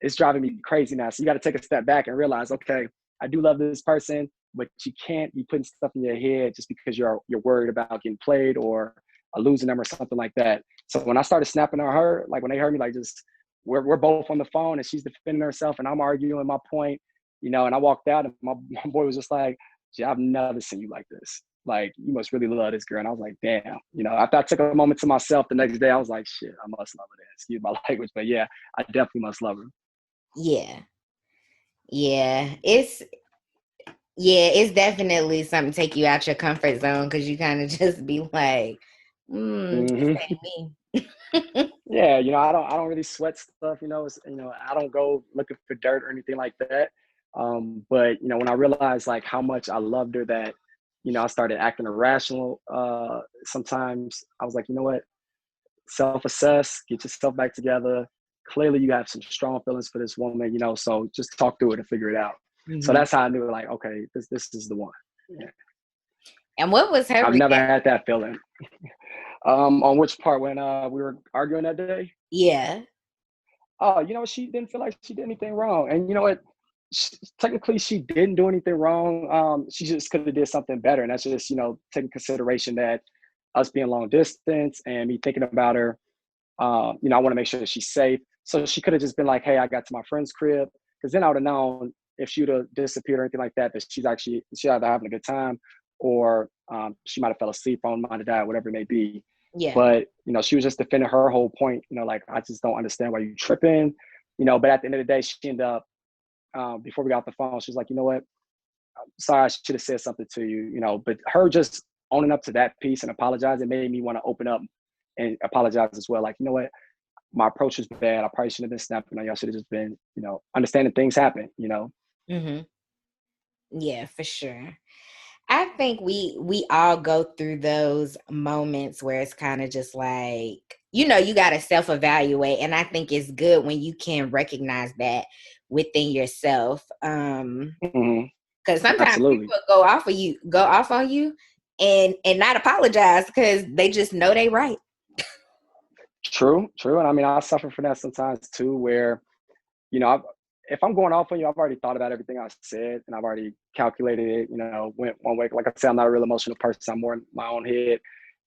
it's driving me crazy now. So you got to take a step back and realize, okay, I do love this person, but you can't be putting stuff in your head just because you're worried about getting played or losing them or something like that. So when I started snapping at her, like when they heard me, like just we're both on the phone and she's defending herself and I'm arguing my point, you know, and I walked out and my boy was just like, "Gee, I've never seen you like this." Like, you must really love this girl. And I was like, damn. You know, after I took a moment to myself the next day, I was like, shit, I must love her then. Excuse my language. But yeah, I definitely must love her. Yeah. Yeah. It's definitely something to take you out your comfort zone because you kind of just be like, this Hmm. ain't me. Yeah, you know, I don't really sweat stuff, you know. I don't go looking for dirt or anything like that. But you know, when I realized like how much I loved her, that, you know, I started acting irrational. Sometimes I was like, you know what, self-assess, get yourself back together. Clearly, you have some strong feelings for this woman, you know. So just talk through it and figure it out. So Mhm. that's how I knew, like, okay, this is the one. Yeah. And what was her I've never reaction? had that feeling. On which part, when we were arguing that day? Yeah. Oh, you know, she didn't feel like she did anything wrong. And you know what? Technically, she didn't do anything wrong. She just could have did something better. And that's just, you know, taking consideration that us being long distance and me thinking about her, you know, I want to make sure that she's safe. So she could have just been like, hey, I got to my friend's crib. Because then I would have known if she would have disappeared or anything like that, that she's either having a good time, or she might have fell asleep, phone might have died, whatever it may be. Yeah. But, you know, she was just defending her whole point, you know, like, I just don't understand why you tripping, you know. But at the end of the day, she ended up, before we got off the phone, she was like, you know what, sorry, I should have said something to you, you know. But her just owning up to that piece and apologizing made me want to open up and apologize as well. Like, you know what, my approach was bad. I probably shouldn't have been snapping on you. I should have just been, you know, understanding things happen, you know. Hmm. Yeah, for sure. I think we all go through those moments where it's kind of just like, you got to self-evaluate, and I think it's good when you can recognize that within yourself. Hmm. Because sometimes Absolutely. people go off on you and not apologize because they just know they right. True, true. And I mean, I suffer from that sometimes too, where, you know, if I'm going off on you, I've already thought about everything I said and I've already calculated it, you know, went one way. Like I said, I'm not a real emotional person. I'm more in my own head.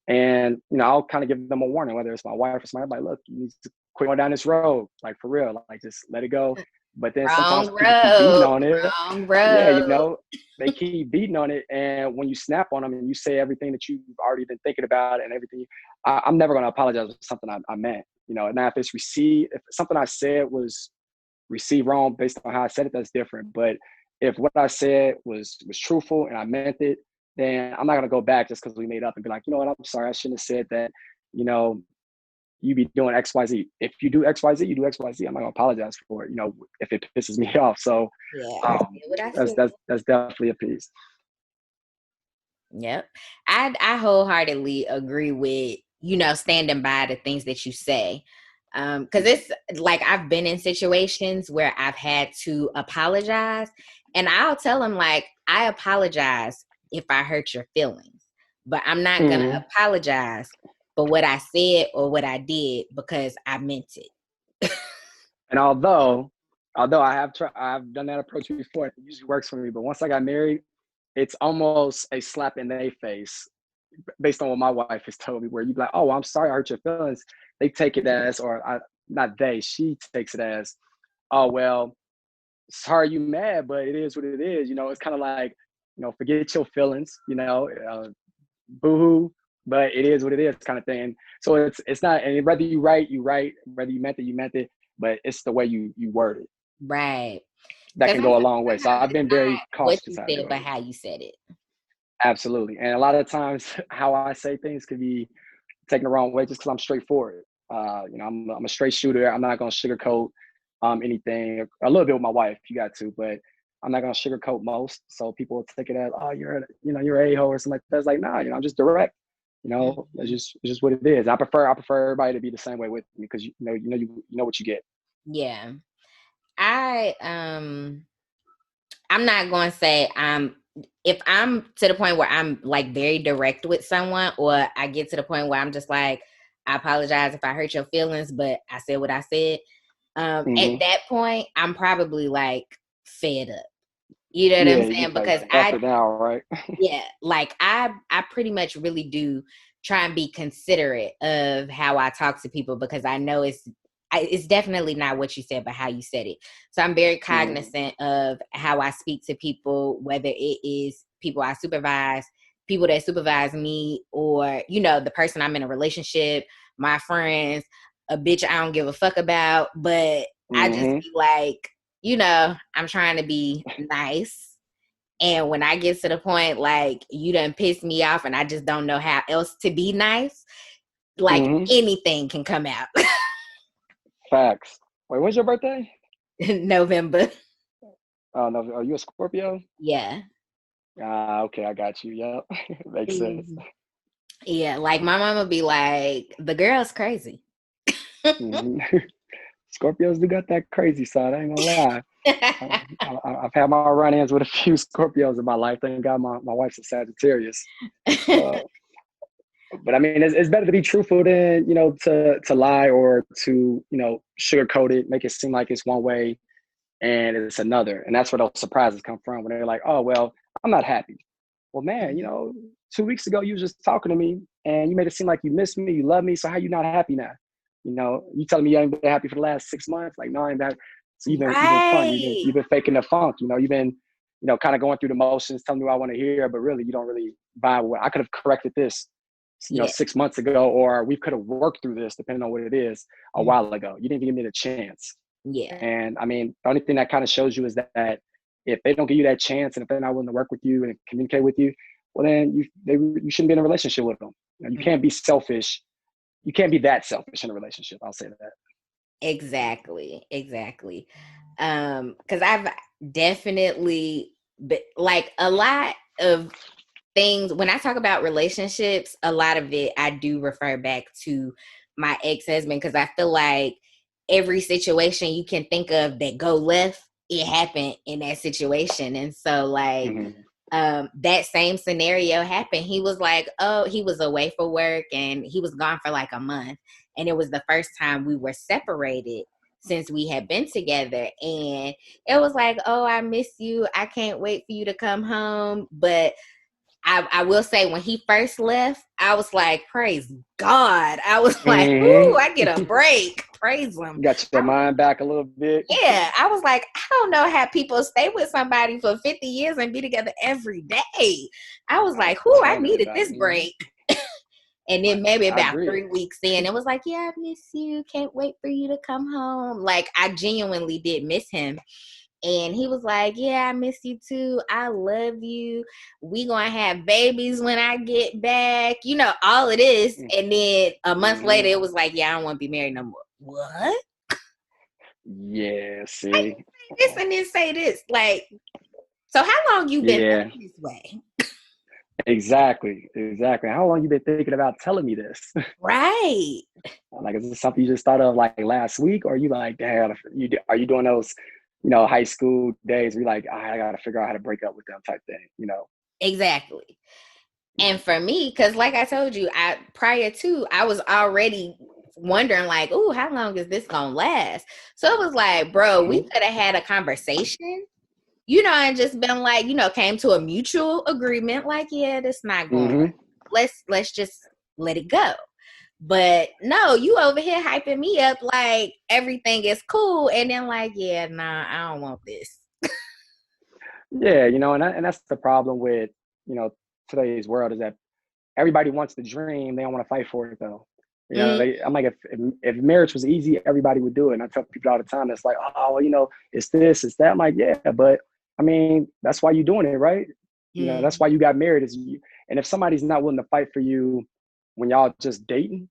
And, you know, I'll kind of give them a warning, whether it's my wife or somebody, like, look, you need to quit going down this road, like, for real, like, just let it go. But then sometimes Wrong people keep beating road. on it. Wrong Yeah, you road. know, they keep beating on it. And when you snap on them and you say everything that you've already been thinking about and everything, I'm never going to apologize for something I meant, you know. Now, if something I said was received wrong based on how I said it, that's different. But if what I said was truthful and I meant it, then I'm not gonna go back just because we made up and be like, you know what, I'm sorry, I shouldn't have said that. You know, you be doing X, Y, Z. If you do X, Y, Z, you do X, Y, Z. I'm not gonna apologize for it, you know, if it pisses me off. So Yeah, I um, said what I that's said. that's that's definitely a piece. Yep. I wholeheartedly agree with, standing by the things that you say. Because it's like I've been in situations where I've had to apologize, and I'll tell them like, I apologize if I hurt your feelings, but I'm not gonna Mhm. apologize for what I said or what I did because I meant it. And although I've done that approach before, it usually works for me. But once I got married, it's almost a slap in their face based on what my wife has told me, where you be like, oh, I'm sorry I hurt your feelings. They take it as, not they, she takes it as, oh, well, sorry you mad, but it is what it is. You know, it's kind of like, you know, forget your feelings, you know, boo-hoo, but it is what it is kind of thing. So it's not, and whether you right, you right, whether you meant it, you meant it, but it's the way you word it Right. that Because can go a long way. So sometimes I've it's been not very what cautious you how I said, do but it. how you said it. Absolutely. And a lot of times how I say things could be taken the wrong way just because I'm straightforward. You know, I'm a straight shooter. I'm not gonna sugarcoat anything. A little bit with my wife, you got to, but I'm not gonna sugarcoat most. So people will take it as, oh, you're a hole or something like that. It's like, nah, you know, I'm just direct. You know, Mhm. it's just what it is. I prefer everybody to be the same way with me because you know what you get. Yeah. I I'm not going to say if I'm to the point where I'm like very direct with someone, or I get to the point where I'm just like, I apologize if I hurt your feelings, but I said what I said. At Hmm. that point, I'm probably like fed up. You know what I'm Yeah, you saying? just like, Because enough it now, right? yeah, like I pretty much really do try and be considerate of how I talk to people because I know it's definitely not what you said, but how you said it. So I'm very Hmm. cognizant of how I speak to people, whether it is people I supervise, people that supervise me, or, you know, the person I'm in a relationship, my friends, a bitch I don't give a fuck about. But I just Mm-hmm. be like, you know, I'm trying to be nice. And when I get to the point, like, you done piss me off and I just don't know how else to be nice, like, Mm-hmm. anything can come out. Facts. Wait, when's your birthday? November. Oh no, are you a Scorpio? Yeah. Ah, okay, I got you. Yep. Makes sense. Mhm. Yeah, like my mama be like, the girl's crazy. Hmm. Scorpios do got that crazy side. I ain't gonna lie. I've had my run-ins with a few Scorpios in my life. Thank God my wife's a Sagittarius. Uh, but I mean, it's better to be truthful than, to lie or to, sugarcoat it, make it seem like it's one way and it's another. And that's where those surprises come from when they're like, oh, well, I'm not happy. Well, man, 2 weeks ago you was just talking to me and you made it seem like you miss me, you love me. So how you not happy now? You telling me you ain't been happy for the last 6 months? Like, no, I ain't been. So you've been fun. Right. You've been faking the funk. You've been, kind of going through the motions, telling me what I want to hear, but really you don't really vibe with. I could have corrected this, Yeah. 6 months ago, or we could have worked through this, depending on what it is, a Mm. while ago. You didn't give me the chance. Yeah. And I mean, the only thing that kind of shows you is that if they don't give you that chance and if they're not willing to work with you and communicate with you, well, then you shouldn't be in a relationship with them. You Mm. can't be selfish. You can't be that selfish in a relationship. I'll say that. Exactly. Exactly. Because I've definitely like a lot of things when I talk about relationships, a lot of it I do refer back to my ex-husband, because I feel like every situation you can think of that go left, it happened in that situation. And so, like, Mm-hmm. that same scenario happened. He was like, oh, he was away for work and he was gone for like a month. And it was the first time we were separated since we had been together. And it was like, oh, I miss you. I can't wait for you to come home. But I will say, when he first left, I was like, praise God. I was like, ooh, Mm-hmm. I get a break. Praise him. You got your mind back a little bit. Yeah, I was like, I don't know how people stay with somebody for 50 years and be together every day. I was like, whoo, I Tell me needed about this it. break. And then maybe I about agree. 3 weeks in, it was like, yeah, I miss you. Can't wait for you to come home. Like, I genuinely did miss him. And he was like, yeah, I miss you too. I love you. We gonna have babies when I get back. All of this. And then a month later, Mm-hmm. it was like, yeah, I don't want to be married no more. What? Yeah. I See. say this and then say this. Like, so how long you been Yeah. thinking this way? Exactly. Exactly. How long you been thinking about telling me this? Right. Like, is this something you just thought of like last week, or you like, damn, are you doing those, high school days where you're like, I gotta figure out how to break up with them type thing? Exactly. And for me, because like I told you, prior to, I was already wondering, like, oh, how long is this gonna last? So it was like, bro, we Mm-hmm. could have had a conversation, and just been like, came to a mutual agreement, like, yeah, this not going to work. Mm-hmm. Let's just let it go. But no, you over here hyping me up like everything is cool, and then like, yeah, nah, I don't want this. Yeah, and that's the problem with today's world is that everybody wants the dream, they don't want to fight for it though. Mm, I'm like, if marriage was easy, everybody would do it. And I tell people all the time, it's like, oh, it's this, it's that. I'm like, yeah, but I mean, that's why you're doing it, right? That's mm, why you got married. And if somebody's not willing to fight for you when y'all just dating,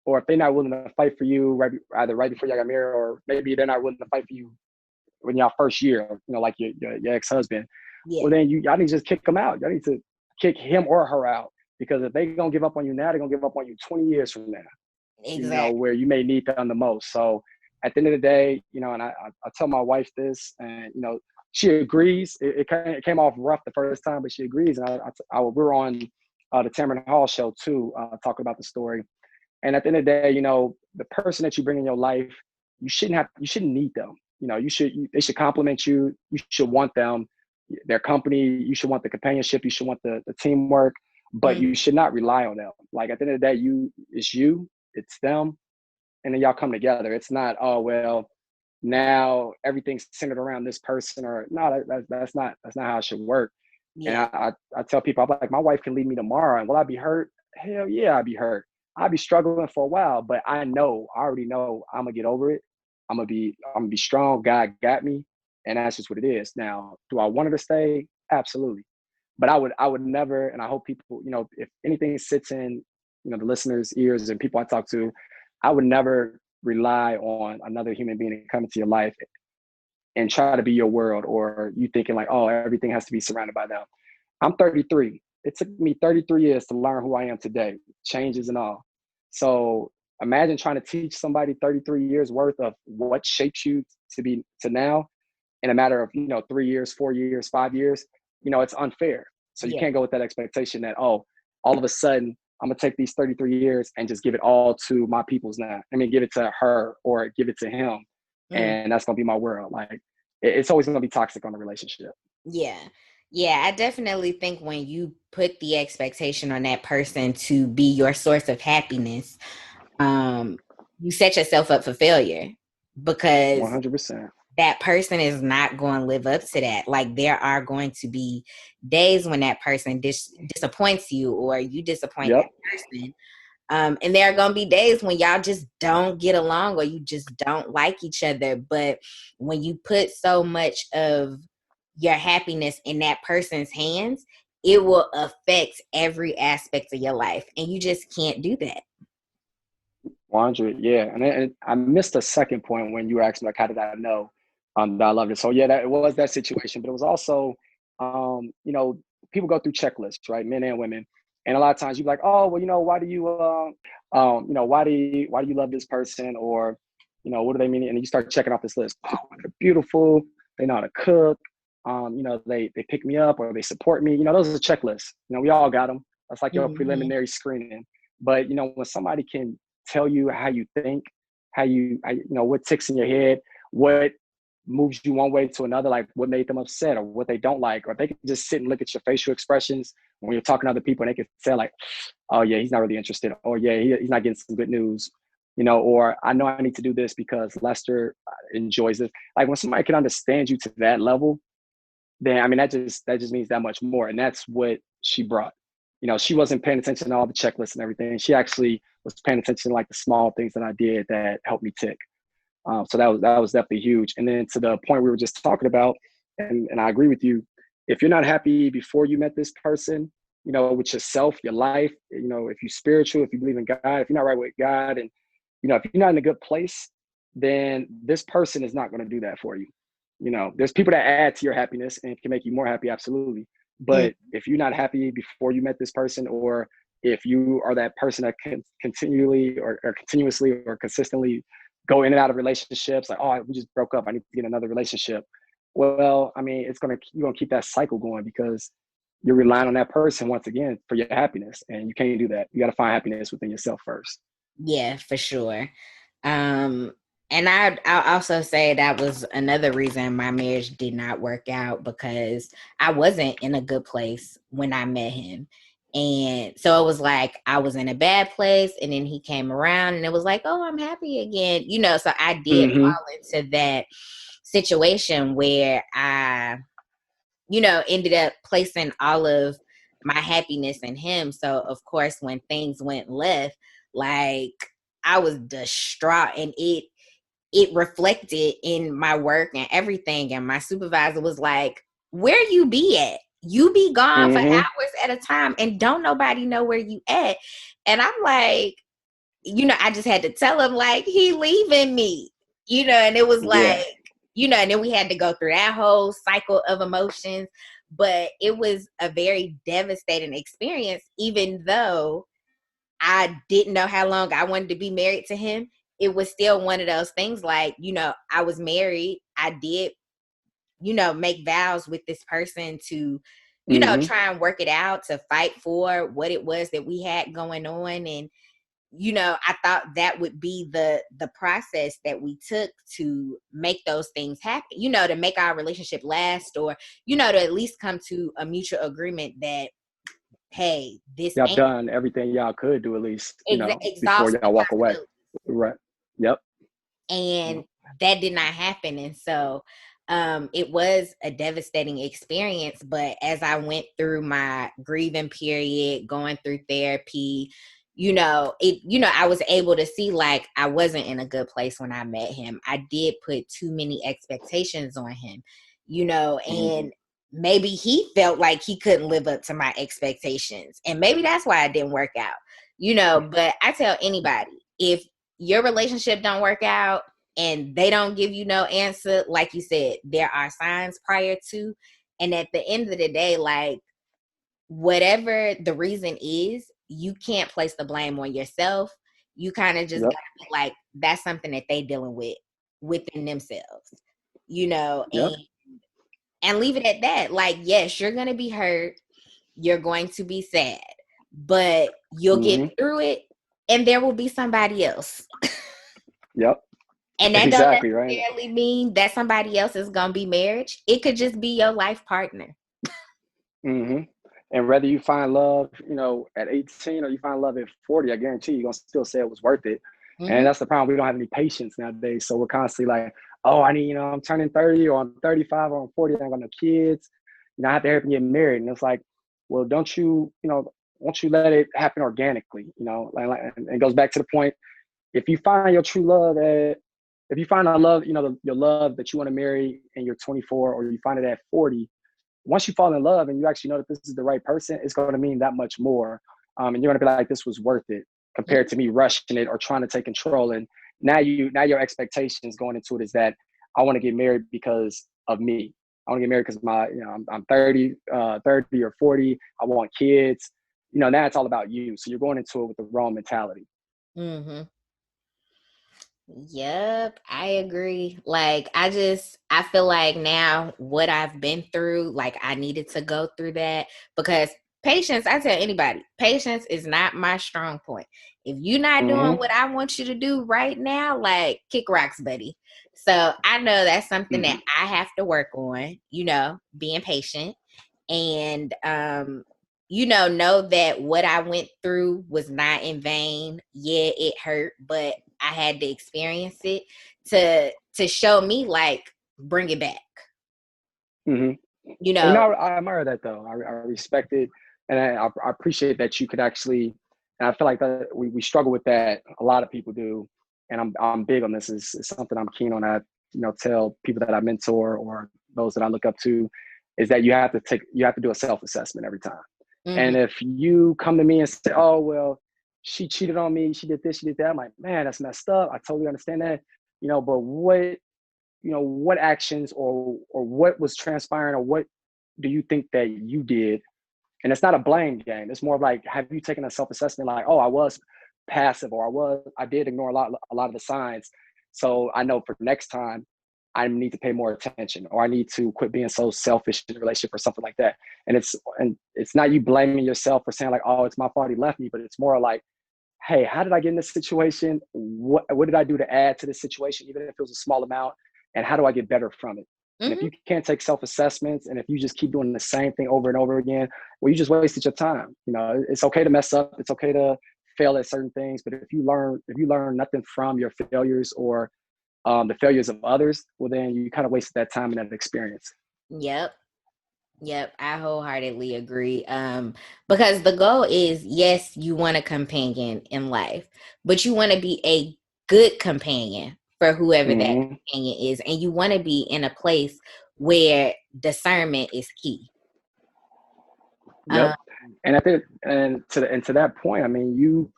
or if they're not willing to fight for you either right before y'all got married, or maybe they're not willing to fight for you when y'all first year, like your ex-husband, yeah, well, then y'all need to just kick them out. Y'all need to kick him or her out, because if they gonna give up on you now, they're gonna give up on you 20 years from now, exactly. where you may need them the most. So at the end of the day, and I tell my wife this, and she agrees. It came off rough the first time, but she agrees. And we were on the Tamron Hall show too, talking about the story. And at the end of the day, the person that you bring in your life, you shouldn't need them. They should compliment you. You should want them, their company. You should want the companionship. You should want the teamwork, but Mm, you should not rely on them. Like, at the end of the day, it's them, and then y'all come together. It's not, oh, well, now everything's centered around this person, or no, that's not how it should work. And Yeah. I tell people, I'm like, my wife can leave me tomorrow, and will I be hurt? Hell yeah, I'd be hurt. I'll be struggling for a while, but I already know I'm gonna get over it. I'm gonna be strong. God got me, and that's just what it is. Now, do I want her to stay? Absolutely. But I would never, and I hope people, if anything sits in, the listeners' ears and people I talk to, I would never rely on another human being to come into your life and try to be your world, or you thinking like, oh, everything has to be surrounded by them. I'm 33. It took me 33 years to learn who I am today, changes and all. So imagine trying to teach somebody 33 years worth of what shapes you to now in a matter of 3 years, 4 years, 5 years. It's unfair. So you Yeah. can't go with that expectation that, oh, all of a sudden I'm gonna take these 33 years and just give it all to my peoples now. I mean, give it to her or give it to him, Mm. and that's gonna be my world. Like it's always gonna be toxic on a relationship. Yeah. Yeah, I definitely think when you put the expectation on that person to be your source of happiness, um, you set yourself up for failure because 100%. that person is not going to live up to that. Like there are going to be days when that person disappoints you or you disappoint Yep. that person. And there are going to be days when y'all just don't get along or you just don't like each other. But when you put so much of your happiness in that person's hands, it will affect every aspect of your life. And you just can't do that. 100, yeah. And I missed the second point when you were asking, like, how did I know that I loved it? So, yeah, that it was that situation, but it was also, people go through checklists, right? Men and women. And a lot of times you're like, oh, well, why do you, why do you love this person? Or, what do they mean? And you start checking off this list. Oh, they're beautiful. They know how to cook. They pick me up or they support me. Those are checklists. We all got them. That's like your Mm-hmm. preliminary screening. But, when somebody can tell you how you think, what ticks in your head, what moves you one way to another, like what made them upset or what they don't like, or they can just sit and look at your facial expressions when you're talking to other people and they can say like, oh yeah, he's not really interested, or yeah, he's not getting some good news, or I know I need to do this because Lester enjoys it. Like when somebody can understand you to that level, then I mean that just means that much more. And that's what she brought. She wasn't paying attention to all the checklists and everything. She actually was paying attention to like the small things that I did that helped me tick. So that was definitely huge. And then to the point we were just talking about, and I agree with you. If you're not happy before you met this person, with yourself, your life, if you're spiritual, if you believe in God, if you're not right with God, and if you're not in a good place, then this person is not going to do that for you. There's people that add to your happiness and can make you more happy, absolutely. Mm. But if you're not happy before you met this person, or if you are that person that can continually or continuously or consistently go in and out of relationships, like, oh, we just broke up, I need to get another relationship. Well, I mean, you're gonna keep that cycle going because you're relying on that person once again for your happiness, and you can't do that. You got to find happiness within yourself first. Yeah, for sure. Um, and I'll also say that was another reason my marriage did not work out because I wasn't in a good place when I met him. And so it was like I was in a bad place and then he came around and it was like, oh, I'm happy again. So I did Mm-hmm. fall into that situation where I ended up placing all of my happiness in him. So of course, when things went left, like I was distraught and it reflected in my work and everything. And my supervisor was like, where you be at? You be gone for Mm-hmm. hours at a time and don't nobody know where you at. And I'm like, I just had to tell him like he leaving me, and it was like, Yeah. and then we had to go through that whole cycle of emotions. But it was a very devastating experience, even though I didn't know how long I wanted to be married to him. It was still one of those things like, I was married. I did, make vows with this person to, Mm-hmm. try and work it out, to fight for what it was that we had going on. And I thought that would be the process that we took to make those things happen, to make our relationship last, or, to at least come to a mutual agreement that, hey, this Y'all ain't done everything y'all could do, at least, before exhaust the y'all walk away. possibility. Right. Yep. And Yep. that did not happen. And so It was a devastating experience, but as I went through my grieving period, going through therapy, I was able to see like I wasn't in a good place when I met him. I did put too many expectations on him, and maybe he felt like he couldn't live up to my expectations. And maybe that's why it didn't work out, but I tell anybody, if your relationship don't work out and they don't give you no answer, like you said, there are signs prior to. And at the end of the day, like, whatever the reason is, you can't place the blame on yourself. You kind of just Yep. gotta be like, that's something that they dealing with within themselves, Yep. and leave it at that. Like, yes, you're gonna be hurt, you're going to be sad, but you'll get through it, and there will be somebody else. Yep. And that don't Exactly, right. necessarily mean that somebody else is gonna be marriage. It could just be your life partner. And whether you find love, at 18 or you find love at 40, I guarantee you're gonna still say it was worth it. And Mm-hmm. that's the problem. We don't have any patience nowadays. So we're constantly like, oh, I need, I'm turning 30 or I'm 35 or I'm 40, I got no kids. I have to hurry and get married. And it's like, well, won't you let it happen organically? And it goes back to the point. If you find your true love if you find a love, your love that you want to marry and you're 24, or you find it at 40, once you fall in love and you actually know that this is the right person, it's going to mean that much more. And you're going to be like, this was worth it compared to me rushing it or trying to take control. And now your expectations going into it is that I want to get married because of me. I want to get married because I'm 30 or 40. I want kids. Now it's all about you. So you're going into it with the wrong mentality. Mm-hmm. Yep, I agree. Like, I feel like now what I've been through, like I needed to go through that, because patience, I tell anybody, patience is not my strong point. If you're not doing what I want you to do right now, like, kick rocks, buddy. So I know that's something that I have to work on, being patient, and know that what I went through was not in vain. Yeah, it hurt, but I had to experience it to show me, like, bring it back. I admire that though. I respect it, and I appreciate that you could actually. And I feel like that we struggle with that. A lot of people do, and I'm big on this. Is something I'm keen on. I tell people that I mentor or those that I look up to, is that you have to do a self-assessment every time. And if you come to me and say, oh, well, she cheated on me, she did this, she did that, I'm like, man, that's messed up. I totally understand that. But what actions or what was transpiring, or what do you think that you did? And it's not a blame game. It's more of like, have you taken a self-assessment, like, oh, I was passive, or I did ignore a lot of the signs. So I know for next time I need to pay more attention, or I need to quit being so selfish in a relationship or something like that. And it's not you blaming yourself for saying like, oh, it's my fault he left me, but it's more like, hey, how did I get in this situation? What did I do to add to this situation, even if it was a small amount? And how do I get better from it? And if you can't take self-assessments, and if you just keep doing the same thing over and over again, well, you just wasted your time. It's okay to mess up. It's okay to fail at certain things. But if you learn nothing from your failures or the failures of others, well, then you kind of wasted that time and that experience. Yep, I wholeheartedly agree. Because the goal is, yes, you want a companion in life, but you want to be a good companion for whoever that companion is, and you want to be in a place where discernment is key. Yep. And I think, and to that point, I mean, you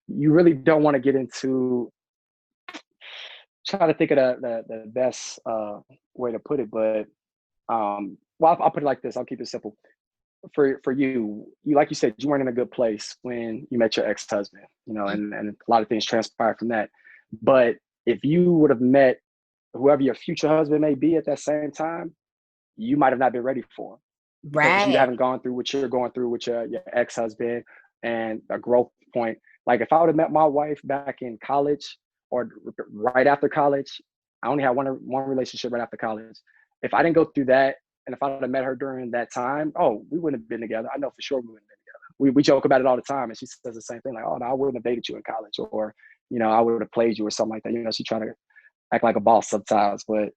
really don't want to get into, try to think of the best way to put it, but well, I'll put it like this. I'll keep it simple. For you, like you said, you weren't in a good place when you met your ex-husband, and a lot of things transpired from that. But if you would have met whoever your future husband may be at that same time, you might have not been ready for him, because you Right. haven't gone through what you're going through with your ex-husband and a growth point. Like if I would have met my wife back in college or right after college, I only had one relationship right after college. If I didn't go through that, and if I would have met her during that time, oh, we wouldn't have been together. I know for sure we wouldn't have been together. We joke about it all the time, and she says the same thing, like, oh, no, I wouldn't have dated you in college, or I would have played you or something like that. She trying to act like a boss sometimes. But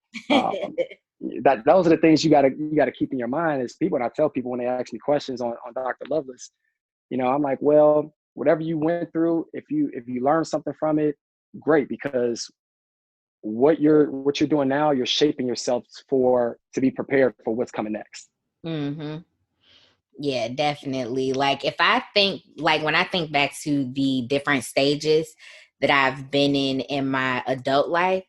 that those are the things you gotta keep in your mind as people. And I tell people when they ask me questions on Dr. Loveless, I'm like, well, whatever you went through, if you learn something from it, great, because what you're doing now, you're shaping yourself to be prepared for what's coming next. Mm-hmm. Yeah, definitely. Like when I think back to the different stages that I've been in my adult life,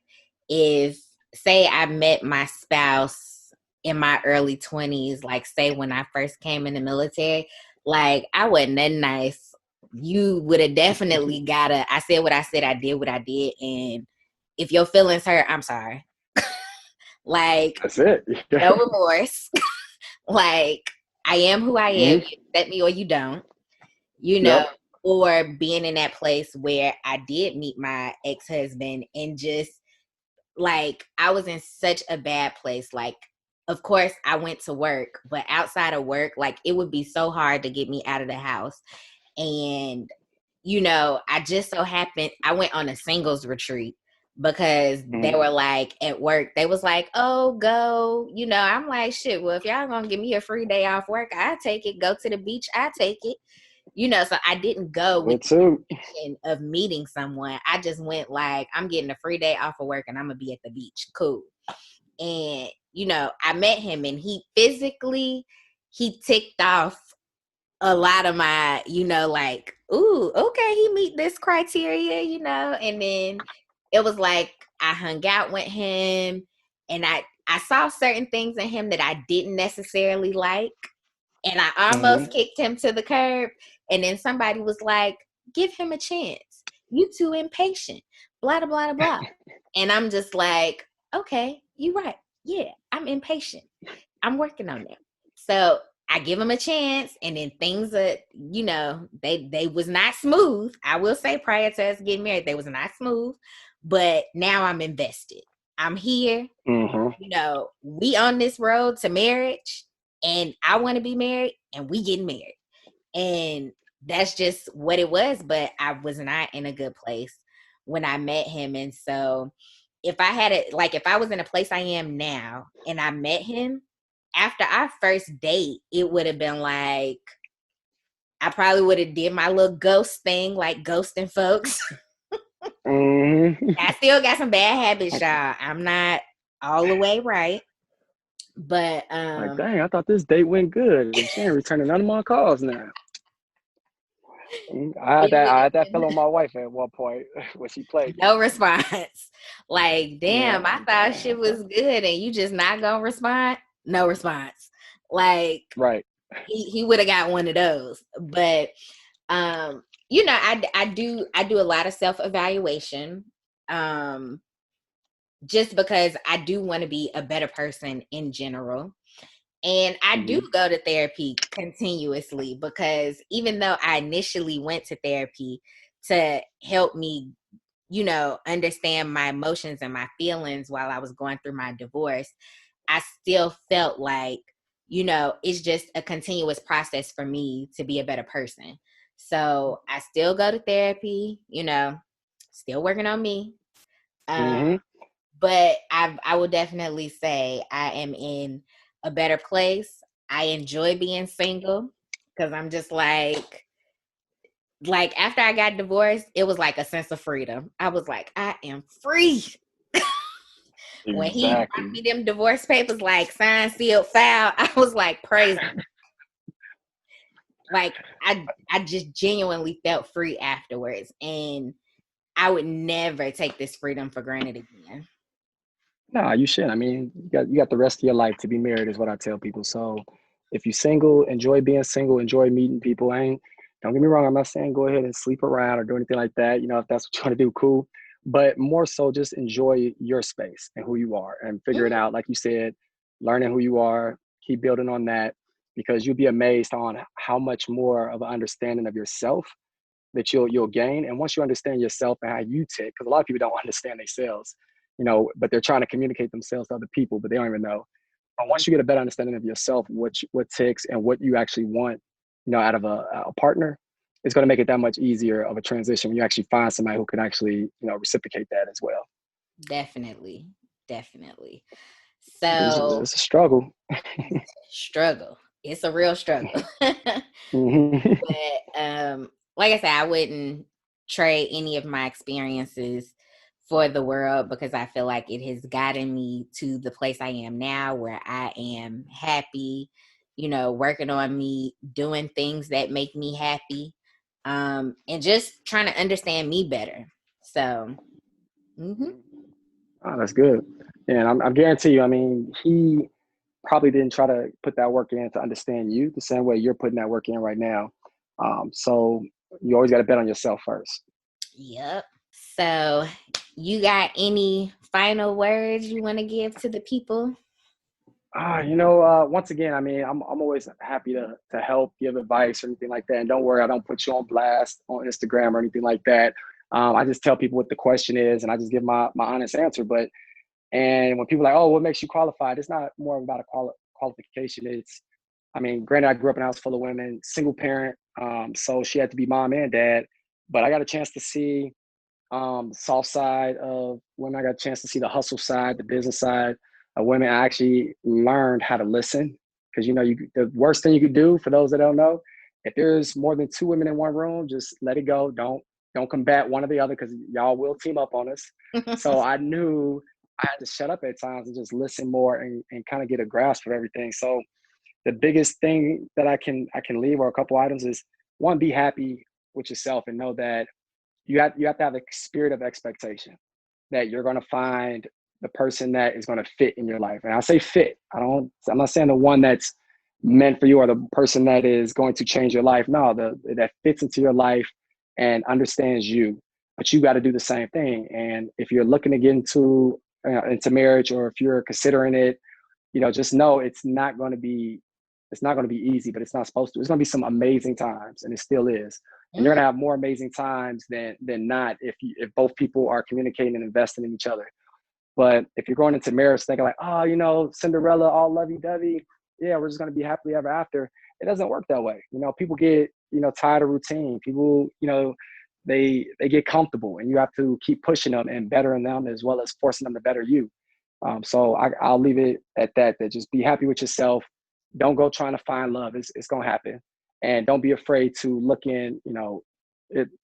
if say I met my spouse in my early 20s, like say when I first came in the military, like I wasn't that nice. You would have definitely gotta, I said what I said, I did what I did, and if your feelings hurt, I'm sorry. Like That's it. no remorse. Like I am who I am. Mm-hmm. You accept me or you don't, you know, Yep. or being in that place where I did meet my ex-husband and just like I was in such a bad place. Like, of course, I went to work, but outside of work, like it would be so hard to get me out of the house. And, I just so happened I went on a singles retreat because they Mm-hmm. were like at work, they was like, oh, go, I'm like, shit, well, if y'all gonna give me a free day off work, I take it. Go to the beach, I take it. So I didn't go with Good too. the intention of meeting someone. I just went like, I'm getting a free day off of work and I'm gonna be at the beach. Cool. And, I met him and he ticked off a lot of my, like, ooh, okay, he meet this criteria, and then it was like I hung out with him and I saw certain things in him that I didn't necessarily like. And I almost Mm-hmm. kicked him to the curb. And then somebody was like, give him a chance. You too impatient. Blah, blah, blah, blah. And I'm just like, okay, you're right. Yeah, I'm impatient. I'm working on that. So I give him a chance. And then things that, they was not smooth. I will say prior to us getting married, they was not smooth. But now I'm invested. I'm here. Mm-hmm. We on this road to marriage and I want to be married and we getting married. And that's just what it was. But I was not in a good place when I met him. And so if I had it, like if I was in a place I am now and I met him after our first date, it would have been like, I probably would have did my little ghost thing, like ghosting folks. Mm-hmm. I still got some bad habits, y'all. I'm not all the way right. But Like, dang, I thought this date went good, and she ain't returning none of my calls now. I had that fell on my wife at one point when she played me. no response. Like, Yeah, damn, I thought shit was good and you just not gonna respond. No response. Like right. he would have got one of those. But I do a lot of self-evaluation. Just because I do want to be a better person in general. And I do Mm-hmm. go to therapy continuously because even though I initially went to therapy to help me, understand my emotions and my feelings while I was going through my divorce, I still felt like, it's just a continuous process for me to be a better person. So I still go to therapy, still working on me. Um, Mm-hmm. but I will definitely say I am in a better place. I enjoy being single because I'm just like after I got divorced, it was like a sense of freedom. I was like, I am free. When he brought Exactly. me them divorce papers, like signed, sealed, filed, I was like, praise him. Like I just genuinely felt free afterwards, and I would never take this freedom for granted again. Nah, you should. I mean, you got the rest of your life to be married, is what I tell people. So if you're single, enjoy being single, enjoy meeting people. Don't get me wrong, I'm not saying go ahead and sleep around or do anything like that. If that's what you want to do, cool. But more so just enjoy your space and who you are and figure it Mhm. out. Like you said, learning who you are, keep building on that, because you'll be amazed on how much more of an understanding of yourself that you'll gain. And once you understand yourself and how you tick, because a lot of people don't understand themselves, but they're trying to communicate themselves to other people, but they don't even know. But once you get a better understanding of yourself, what ticks and what you actually want, out of a partner, it's going to make it that much easier of a transition when you actually find somebody who can actually, reciprocate that as well. Definitely. Definitely. It's, So, it's a struggle. struggle. It's a real struggle. Hmm. But like I said, I wouldn't trade any of my experiences for the world because I feel like it has gotten me to the place I am now where I am happy, working on me, doing things that make me happy, and just trying to understand me better. So, mhm. Oh, that's good. And I guarantee you, I mean, he probably didn't try to put that work in to understand you the same way you're putting that work in right now. So you always got to bet on yourself first. Yep. So, you got any final words you want to give to the people? Once again, I mean, I'm always happy to help, give advice or anything like that. And don't worry, I don't put you on blast on Instagram or anything like that. I just tell people what the question is, and I just give my honest answer. But and when people are like, oh, what makes you qualified? It's not more about a qualification. I mean, granted, I grew up in a house full of women, single parent, so she had to be mom and dad. But I got a chance to see the soft side of women. I got a chance to see the hustle side, the business side of women. I actually learned how to listen because the worst thing you could do for those that don't know, if there's more than two women in one room, just let it go. Don't combat one or the other because y'all will team up on us. So I knew I had to shut up at times and just listen more and kind of get a grasp of everything. So the biggest thing that I can leave or a couple items is one, be happy with yourself and know that you have to have a spirit of expectation that you're going to find the person that is going to fit in your life. And I say fit. I'm not saying the one that's meant for you or the person that is going to change your life. No, that fits into your life and understands you. But you got to do the same thing. And if you're looking to get into marriage, or if you're considering it, just know it's not going to be easy, but it's not supposed to. It's going to be some amazing times, and it still is. And you're going to have more amazing times than not if both people are communicating and investing in each other. But if you're going into marriage thinking like, oh, Cinderella, all lovey-dovey, yeah, we're just going to be happily ever after. It doesn't work that way. People get tired of routine. People, they get comfortable, and you have to keep pushing them and bettering them as well as forcing them to better you. So I'll leave it at that. That just be happy with yourself. Don't go trying to find love. It's gonna happen, and don't be afraid to look in.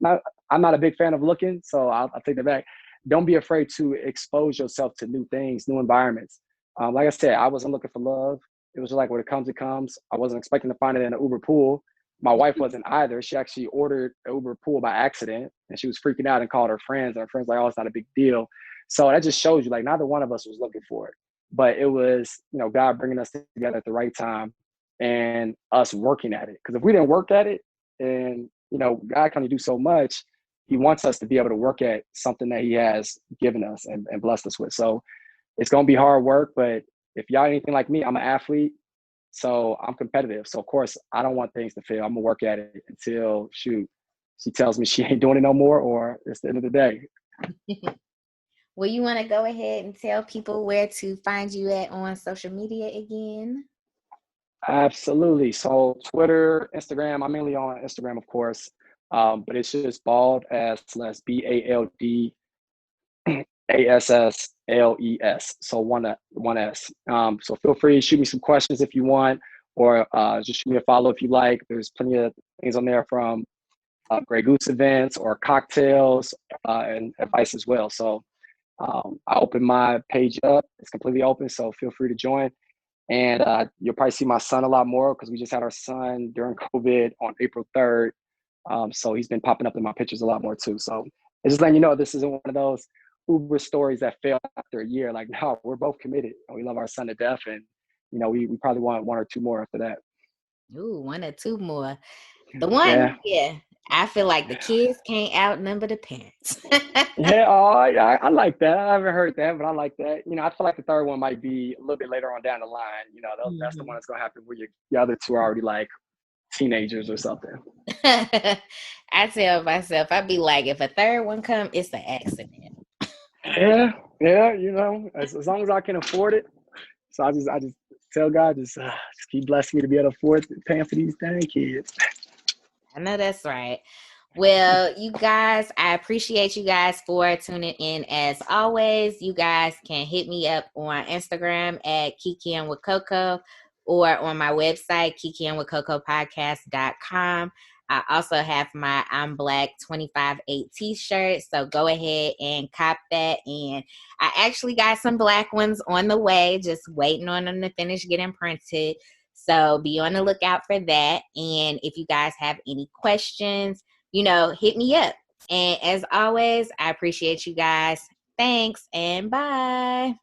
I'm not a big fan of looking, so I'll take that back. Don't be afraid to expose yourself to new things, new environments. Like I said, I wasn't looking for love. It was just like when it comes, it comes. I wasn't expecting to find it in an Uber pool. My wife wasn't either. She actually ordered an Uber pool by accident, and she was freaking out and called her friends. And her friends like, "Oh, it's not a big deal." So that just shows you, like, neither one of us was looking for it, but it was, God bringing us together at the right time and us working at it. Because if we didn't work at it, and God can only do so much. He wants us to be able to work at something that He has given us and blessed us with. So it's going to be hard work, but if y'all anything like me, I'm an athlete, so I'm competitive. So of course, I don't want things to fail. I'm gonna work at it until she tells me she ain't doing it no more, or it's the end of the day. Well, you want to go ahead and tell people where to find you at on social media again? Absolutely. So Twitter, Instagram. I'm mainly on Instagram, of course, but it's just bald as less BALDASSLES. So one S. So feel free to shoot me some questions if you want, or just shoot me a follow if you like. There's plenty of things on there from Grey Goose events or cocktails and advice as well. So I opened my page up. It's completely open, so feel free to join. And you'll probably see my son a lot more because we just had our son during COVID on April 3rd. So he's been popping up in my pictures a lot more too. So it's just letting you know this isn't one of those Uber stories that fail after a year. Like, no, we're both committed. We love our son to death. And, we probably want one or two more after that. Ooh, one or two more. The one, Yeah. yeah. I feel like the kids can't outnumber the parents. Yeah, oh, yeah, I like that. I haven't heard that, but I like that. I feel like the third one might be a little bit later on down the line. That's the one Mhm. that's gonna happen where the other two are already like teenagers or something. I tell myself, I'd be like, if a third one come, it's an accident. Yeah, yeah, as long as I can afford it. So I just tell God, just keep blessing me to be able to afford paying for these dang kids. I know that's right. Well, you guys, I appreciate you guys for tuning in. As always, you guys can hit me up on Instagram at kiki'ing with Coco or on my website, kiki'ingwithcocopodcast.com. I also have my I'm Black 25-8 t-shirt. So go ahead and cop that. And I actually got some black ones on the way, just waiting on them to finish getting printed. So be on the lookout for that. And if you guys have any questions, hit me up. And as always, I appreciate you guys. Thanks and bye.